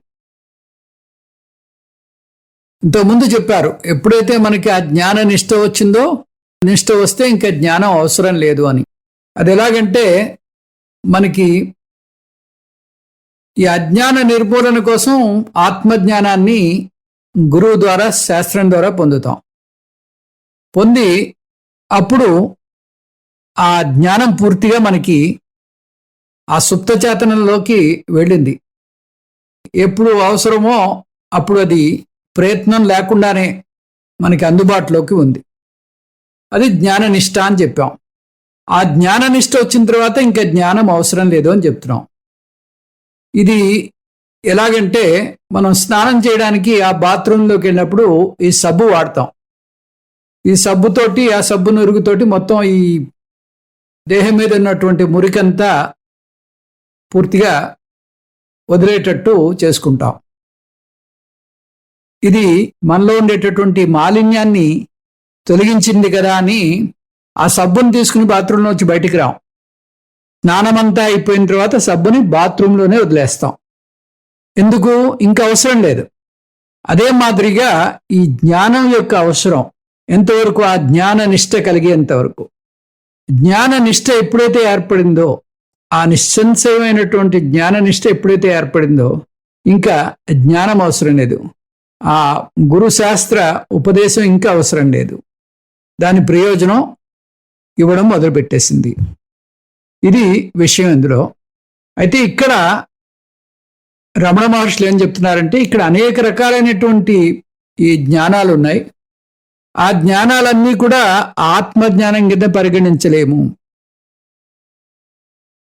ఇంతకుముందు చెప్పారు, ఎప్పుడైతే మనకి ఆ జ్ఞాన నిష్ట వచ్చిందో, నిష్ట వస్తే ఇంకా జ్ఞానం అవసరం లేదు అని. అది ఎలాగంటే, మనకి ఈ అజ్ఞాన నిర్మూలన కోసం ఆత్మజ్ఞానాన్ని గురువు ద్వారా, శాస్త్రం ద్వారా పొందుతాం. పొంది అప్పుడు ఆ జ్ఞానం పూర్తిగా మనకి ఆ సుప్త చేతనంలోకి వెళ్ళింది. ఎప్పుడు అవసరమో అప్పుడు అది ప్రయత్నం లేకుండానే మనకి అందుబాటులోకి ఉంది. అది జ్ఞాననిష్ట అని చెప్పాం. ఆ జ్ఞాననిష్ట వచ్చిన తర్వాత ఇంకా జ్ఞానం అవసరం లేదు అని చెప్తున్నాం. ఇది ఎలాగంటే, మనం స్నానం చేయడానికి ఆ బాత్రూంలోకి వెళ్ళినప్పుడు ఈ సబ్బు వాడతాం. ఈ సబ్బుతోటి, ఆ సబ్బు నురుగుతోటి మొత్తం ఈ దేహం మీద ఉన్నటువంటి మురికంతా పూర్తిగా వదిలేటట్టు చేసుకుంటాం. ఇది మనలో ఉండేటటువంటి మాలిన్యాన్ని తొలగించింది కదా అని ఆ సబ్బుని తీసుకుని బాత్రూంలో వచ్చి బయటికి రాం. స్నానమంతా అయిపోయిన తర్వాత సబ్బుని బాత్రూంలోనే వదిలేస్తాం. ఎందుకు? ఇంకా అవసరం లేదు. అదే మాదిరిగా ఈ జ్ఞానం యొక్క అవసరం ఎంతవరకు? ఆ జ్ఞాన నిష్ట కలిగేంతవరకు. జ్ఞాన నిష్ట ఎప్పుడైతే ఏర్పడిందో, ఆ నిశ్చంశయమైనటువంటి జ్ఞాన నిష్ట ఎప్పుడైతే ఏర్పడిందో ఇంకా జ్ఞానం అవసరం లేదు. ఆ గురు శాస్త్ర ఉపదేశం ఇంకా అవసరం లేదు. దాని ప్రయోజనం ఇవ్వడం మొదలుపెట్టేసింది. ఇది విషయం ఇందులో. అయితే ఇక్కడ రమణ మహర్షులు ఏం చెప్తున్నారంటే, ఇక్కడ అనేక రకాలైనటువంటి ఈ జ్ఞానాలు ఉన్నాయి. ఆ జ్ఞానాలన్నీ కూడా ఆత్మజ్ఞానం కింద పరిగణించలేము.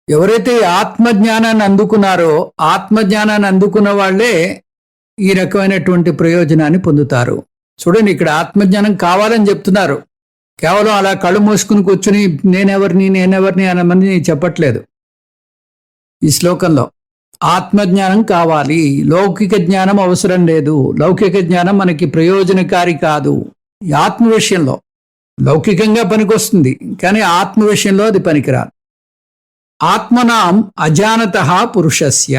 ఎవరైతే ఆత్మజ్ఞానాన్ని అందుకున్నారో, ఆత్మజ్ఞానాన్ని అందుకున్న వాళ్ళే ఈ రకమైనటువంటి ప్రయోజనాన్ని పొందుతారు. చూడండి, ఇక్కడ ఆత్మజ్ఞానం కావాలని చెప్తున్నారు. కేవలం అలా కళ్ళు మూసుకుని కూర్చుని నేనెవరిని అనమని చెప్పట్లేదు. ఈ శ్లోకంలో ఆత్మజ్ఞానం కావాలి, లౌకిక జ్ఞానం అవసరం లేదు. లౌకిక జ్ఞానం మనకి ప్రయోజనకారి కాదు. ఈ ఆత్మ విషయంలో లౌకికంగా పనికొస్తుంది, కానీ ఆత్మ విషయంలో అది పనికిరాదు. ఆత్మనాం అజానత పురుషస్య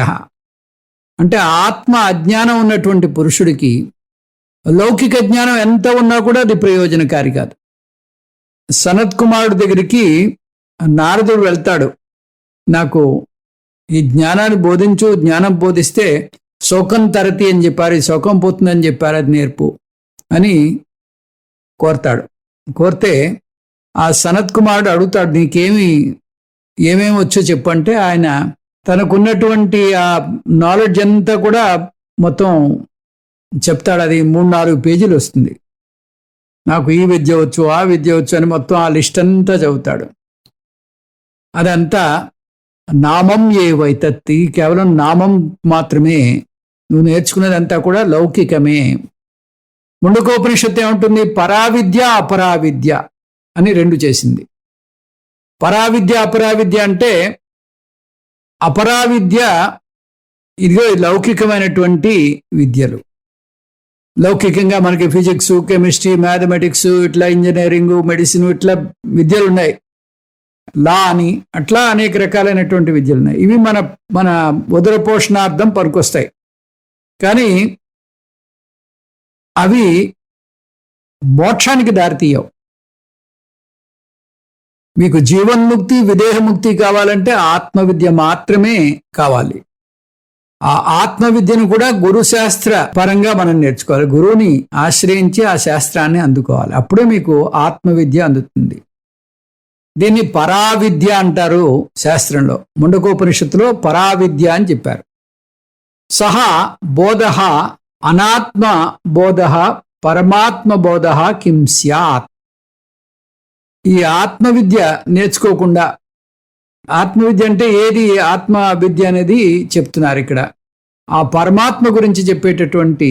అంటే, ఆత్మ అజ్ఞానం ఉన్నటువంటి పురుషుడికి లౌకిక జ్ఞానం ఎంత ఉన్నా కూడా అది ప్రయోజనకారి కాదు. సనత్ కుమారుడి దగ్గరికి నారదుడు వెళ్తాడు. నాకు ఈ జ్ఞానాన్ని బోధించు, జ్ఞానం బోధిస్తే శోకం తరతి అని చెప్పారు, ఈ శోకం పోతుందని చెప్పారు, అది నేర్పు అని కోరతాడు. కోరితే ఆ సనత్ కుమారుడు అడుగుతాడు, ఏమేమి వచ్చో చెప్పంటే, ఆయన తనకున్నటువంటి ఆ నాలెడ్జ్ అంతా కూడా మొత్తం చెప్తాడు. అది 3-4 పేజీలు వస్తుంది. నాకు ఈ విద్య వచ్చు, ఆ విద్య వచ్చు అని మొత్తం ఆ లిస్ట్ అంతా చదువుతాడు. అదంతా నామం ఏ వైతత్తి, కేవలం నామం మాత్రమే. నువ్వు నేర్చుకున్నదంతా కూడా లౌకికమే. ముండకోపనిషత్తు ఏమంటుంది? పరావిద్య అపరావిద్య అని రెండు చేసింది. పరావిద్య అపరావిద్య అంటే అపరావిద్య ఇదిగో లౌకికమైనటువంటి విద్యలు. లౌకికంగా మనకి ఫిజిక్స్, కెమిస్ట్రీ, మ్యాథమెటిక్స్, ఇట్లా ఇంజనీరింగ్, మెడిసిన్, ఇట్లా విద్యలు ఉన్నాయి. లా అని అట్లా అనేక రకాలైనటువంటి విద్యలు ఉన్నాయి. ఇవి మన మన ఉదర పోషణార్థం పనికొస్తాయి. కానీ అవి మోక్షానికి దారితీయవు. మీకు జీవన్ముక్తి, విదేహముక్తి కావాలంటే ఆత్మవిద్య మాత్రమే కావాలి. ఆ ఆత్మవిద్యను కూడా గురుశాస్త్ర పరంగా మనం నేర్చుకోవాలి. గురువుని ఆశ్రయించి ఆ శాస్త్రాన్ని అందుకోవాలి. అప్పుడే మీకు ఆత్మవిద్య అందుతుంది. దీన్ని పరావిద్య అంటారు శాస్త్రంలో. ముండకోపనిషత్తులో పరావిద్య అని చెప్పారు. సహా బోధ అనాత్మ బోధ పరమాత్మ బోధ కిం స్యాత్. ఈ ఆత్మవిద్య నేర్చుకోకుండా, ఆత్మవిద్య అంటే ఏది? ఆత్మ విద్య అనేది చెప్తున్నారు ఇక్కడ. ఆ పరమాత్మ గురించి చెప్పేటటువంటి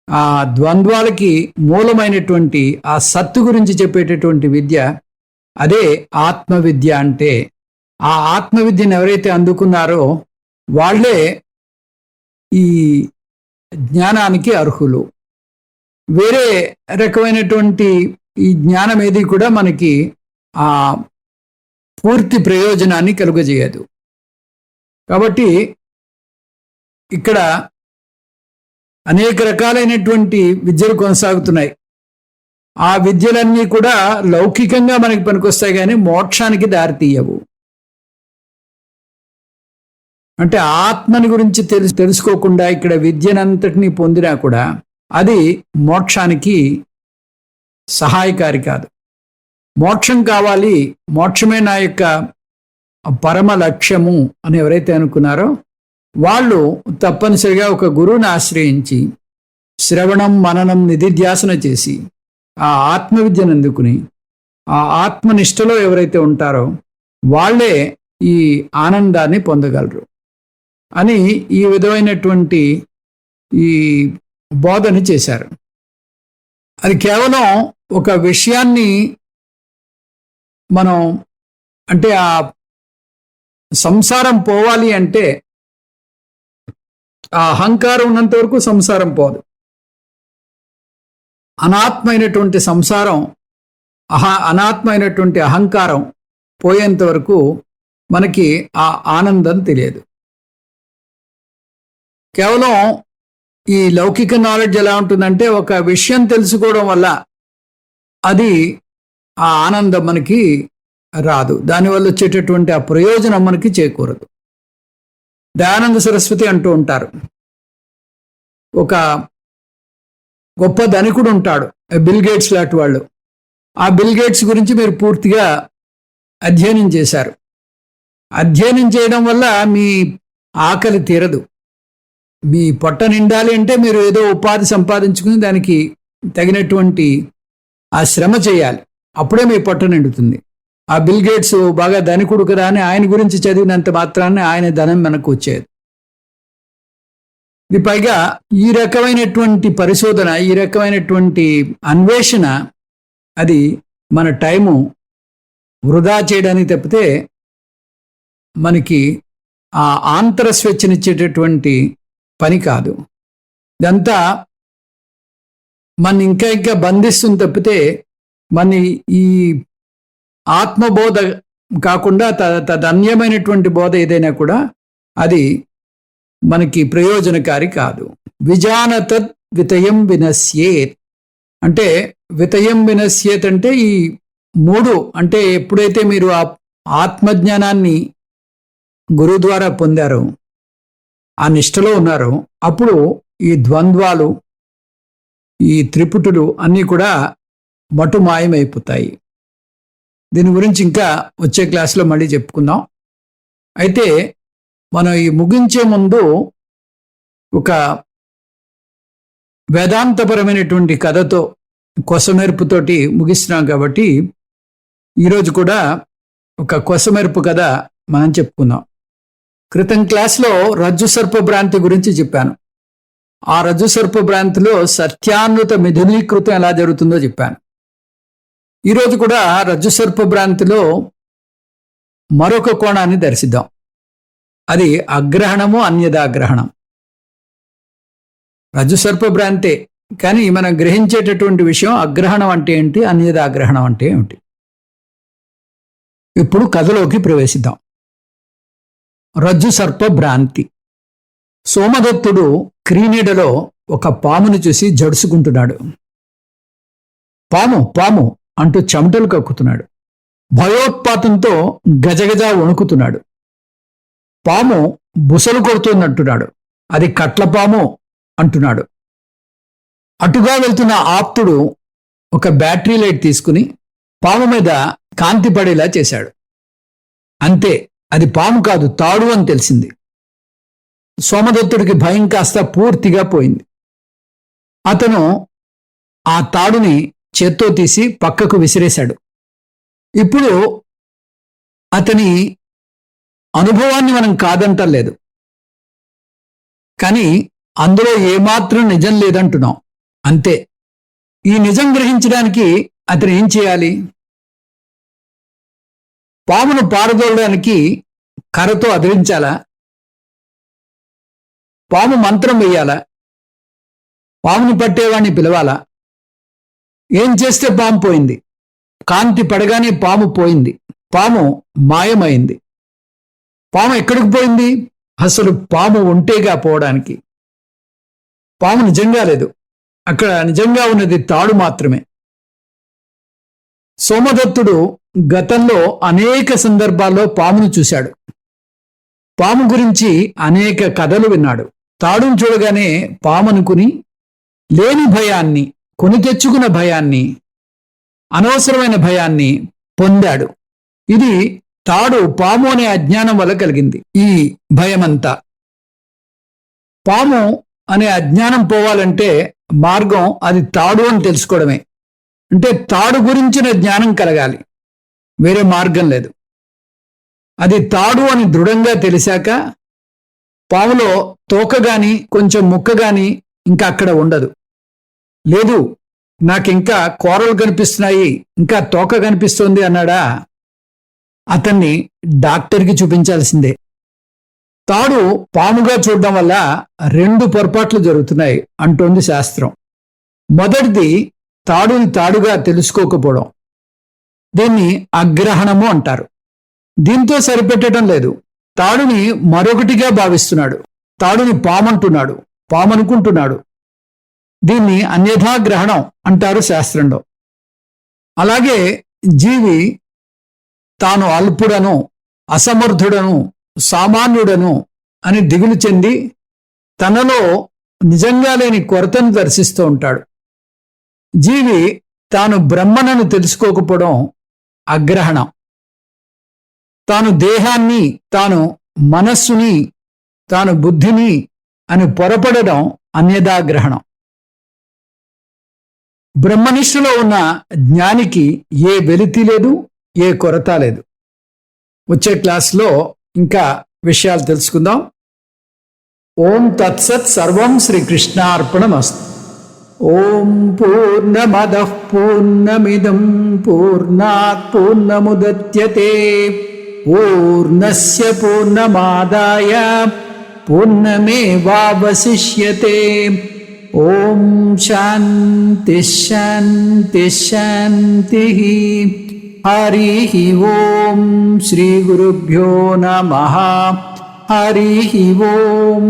ఆ ద్వంద్వాలకి మూలమైనటువంటి ఆ సత్తు గురించి చెప్పేటటువంటి విద్య, అదే ఆత్మవిద్య అంటే. ఆ ఆత్మవిద్యను ఎవరైతే అందుకున్నారో వాళ్ళే ఈ జ్ఞానానికి అర్హులు. వేరే రకమైనటువంటి ఈ జ్ఞానం ఏది కూడా మనకి ఆ పూర్తి ప్రయోజనాన్ని కలుగజేయదు. కాబట్టి ఇక్కడ అనేక రకాలైనటువంటి విద్యలు కొనసాగుతున్నాయి. ఆ విద్యలన్నీ కూడా లౌకికంగా మనకి పనికొస్తాయి, కానీ మోక్షానికి దారితీయవు. అంటే ఆత్మని గురించి తెలుసుకోకుండా ఇక్కడ విద్యనంతటినీ పొందినా కూడా అది మోక్షానికి సహాయకారి కాదు. మోక్షం కావాలి, మోక్షమే నా యొక్క పరమ లక్ష్యము అని ఎవరైతే అనుకున్నారో వాళ్ళు తప్పనిసరిగా ఒక గురువుని ఆశ్రయించి శ్రవణం, మననం, నిధిధ్యాసన చేసి ఆ ఆత్మవిద్యను అందుకుని ఆ ఆత్మనిష్టలో ఎవరైతే ఉంటారో వాళ్ళే ఈ ఆనందాన్ని పొందగలరు అని ఈ విధమైనటువంటి ఈ బోధన చేశారు. అది కేవలం ఒక విషయాన్ని మనం అంటే ఆ సంసారం పోవాలి అంటే ఆ అహంకారం ఉన్నంత వరకు సంసారం పోదు. అనాత్మైనటువంటి సంసారం, అనాత్మైనటువంటి అహంకారం పోయేంత వరకు మనకి ఆ ఆనందం తెలియదు. కేవలం ఈ లౌకిక నాలెడ్జ్ ఎలా ఉంటుందంటే ఒక విషయం తెలుసుకోవడం వల్ల అది ఆ ఆనందం మనకి రాదు, దానివల్ల వచ్చేటటువంటి ఆ ప్రయోజనం మనకి చేకూరదు. దయానంద సరస్వతి అంటూ ఉంటారు, ఒక గొప్ప ధనికుడు ఉంటాడు, బిల్ గేట్స్ లాంటి వాళ్ళు. ఆ బిల్ గేట్స్ గురించి మీరు పూర్తిగా అధ్యయనం చేశారు. అధ్యయనం చేయడం వల్ల మీ ఆకలి తీరదు. మీ పొట్ట నిండాలి అంటే మీరు ఏదో ఉపాధి సంపాదించుకుని దానికి తగినటువంటి ఆ శ్రమ చేయాలి, అప్పుడే మీ పొట్ట నిండుతుంది. ఆ బిల్ గేట్స్ బాగా ధనికుడు కదా అని ఆయన గురించి చదివినంత మాత్రాన్ని ఆయన ధనం మనకు వచ్చేది. ఇది పైగా ఈ రకమైనటువంటి పరిశోధన, ఈ రకమైనటువంటి అన్వేషణ అది మన టైము వృధా చేయడానికి తప్పితే మనకి ఆ ఆంతర స్వేచ్ఛనిచ్చేటటువంటి పని కాదు. ఇదంతా మన ఇంకా ఇంకా బంధిస్తుంది తప్పితే మన ఈ ఆత్మబోధ కాకుండా తదన్యమైనటువంటి బోధ ఏదైనా కూడా అది మనకి ప్రయోజనకారి కాదు. విజానతద్ వితయం వినశ్యేత్ అంటే, వితయం వినశ్యేత్ అంటే ఈ మూడు అంటే ఎప్పుడైతే మీరు ఆ ఆత్మజ్ఞానాన్ని గురువు ద్వారా పొందారో, ఆ నిష్టలో ఉన్నారో, అప్పుడు ఈ ద్వంద్వాలు, ఈ త్రిపుటులు అన్నీ కూడా మటుమాయమైపోతాయి. దీని గురించి ఇంకా వచ్చే క్లాసులో మళ్ళీ చెప్పుకుందాం. అయితే మనం ఈ ముగించే ముందు ఒక వేదాంతపరమైనటువంటి కథతో, కొసమెరుపుతోటి ముగిస్తున్నాం కాబట్టి ఈరోజు కూడా ఒక కొసమెరుపు కథ మనం చెప్పుకుందాం. క్రితం క్లాస్లో రజ్జు సర్ప భ్రాంతి గురించి చెప్పాను. ఆ రజ్జుసర్ప భ్రాంతిలో సత్యాన్విత మిథునీకృతం ఎలా జరుగుతుందో చెప్పాను. ఈరోజు కూడా రజ్జుసర్ప భ్రాంతిలో మరొక కోణాన్ని దర్శిద్దాం. అది అగ్రహణము, అన్యదాగ్రహణం. రజ్జుసర్ప భ్రాంతే, కానీ మనం గ్రహించేటటువంటి విషయం అగ్రహణం అంటే ఏంటి, అన్యదాగ్రహణం అంటే ఏమిటి. ఇప్పుడు కథలోకి ప్రవేశిద్దాం. రజ్జుసర్ప భ్రాంతి. సోమదత్తుడు క్రీనీడలో ఒక పాముని చూసి జడుసుకుంటున్నాడు. పాము పాము అంటూ చెమటలు కక్కుతున్నాడు. భయోత్పాతంతో గజగజ వణుకుతున్నాడు. పాము బుసలు కొడుతుందంటున్నాడు. అది కట్లపాము అంటున్నాడు. అటుగా వెళ్తున్న ఆప్తుడు ఒక బ్యాటరీ లైట్ తీసుకుని పాము మీద కాంతి పడేలా చేశాడు. అంతే, అది పాము కాదు, తాడు అని తెలిసింది. సోమదత్తుడికి భయం కాస్త పూర్తిగా పోయింది. అతను ఆ తాడుని చేత్తో తీసి పక్కకు విసిరేశాడు. ఇప్పుడు అతని అనుభవాన్ని మనం కాదంటలేదు, కానీ అందులో ఏమాత్రం నిజం లేదంటున్నాం. అంతే. ఈ నిజం గ్రహించడానికి అతను ఏం చేయాలి? పామును పారదోలడానికి కర్రతో అదిలించాలా? పాము మంత్రం వెయ్యాలా? పాముని పట్టేవాడిని పిలవాలా? ఏం చేస్తే పాము పోయింది? కాంతి పడగానే పాము పోయింది. పాము మాయమైంది. పాము ఎక్కడికి పోయింది? అసలు పాము ఉంటేగా పోవడానికి. పాము నిజంగా లేదు. అక్కడ నిజంగా ఉన్నది తాడు మాత్రమే. సోమదత్తుడు గతంలో అనేక సందర్భాల్లో పామును చూశాడు. పాము గురించి అనేక కథలు విన్నాడు. తాడును చూడగానే పామనుకుని లేని భయాన్ని, కొని తెచ్చుకున్న భయాన్ని, అనవసరమైన భయాన్ని పొందాడు. ఇది తాడు పాము అనే అజ్ఞానం వల్ల కలిగింది ఈ భయమంతా. పాము అనే అజ్ఞానం పోవాలంటే మార్గం అది తాడు అని తెలుసుకోవడమే. అంటే తాడు గురించిన జ్ఞానం కలగాలి, వేరే మార్గం లేదు. అది తాడు అని దృఢంగా తెలిసాక పాములో తోక గాని కొంచెం ముక్క గాని ఇంకా అక్కడ ఉండదు. లేదు, నాకింకా కూరలు కనిపిస్తున్నాయి, ఇంకా తోక కనిపిస్తోంది అన్నాడా, అతన్ని డాక్టర్కి చూపించాల్సిందే. తాడు పాముగా చూడడం వల్ల 2 పొరపాట్లు జరుగుతున్నాయి అంటోంది శాస్త్రం. మొదటిది, తాడుని తాడుగా తెలుసుకోకపోవడం. దీన్ని అగ్రహణము అంటారు. దీంతో సరిపెట్టడం లేదు. తాడుని మరొకటిగా భావిస్తున్నాడు. తాడుని పామంటున్నాడు, పామనుకుంటున్నాడు. దీన్ని అన్యథాగ్రహణం అంటారు శాస్త్రంలో. అలాగే జీవి తాను అల్పుడను, అసమర్థుడను, సామాన్యుడను అని దిగులు చెంది తనలో నిజంగా లేని కొరతను దర్శిస్తూ ఉంటాడు. జీవి తాను బ్రహ్మనను తెలుసుకోకపోవడం అగ్రహణం. తాను దేహాన్ని, తాను మనస్సుని, తాను బుద్ధిని అని పొరపడడం అన్యదాగ్రహణం. బ్రహ్మనిష్ఠలో ఉన్న జ్ఞానికి ఏ వెలితి లేదు, ఏ కొరత లేదు. వచ్చే క్లాస్లో ఇంకా విషయాలు తెలుసుకుందాం. ఓం తత్సత్. సర్వం శ్రీకృష్ణార్పణమస్తు. ఓం పూర్ణమదః పూర్ణమిదం పూర్ణాత్ పూర్ణముదచ్యతే పూర్ణస్య పూర్ణమాదాయ పూర్ణమేవావశిష్యతే. ఓం శాంతి శాంతి శాంతి. హరి ఓం. శ్రీ గురుభ్యో నమః. హరి ఓం.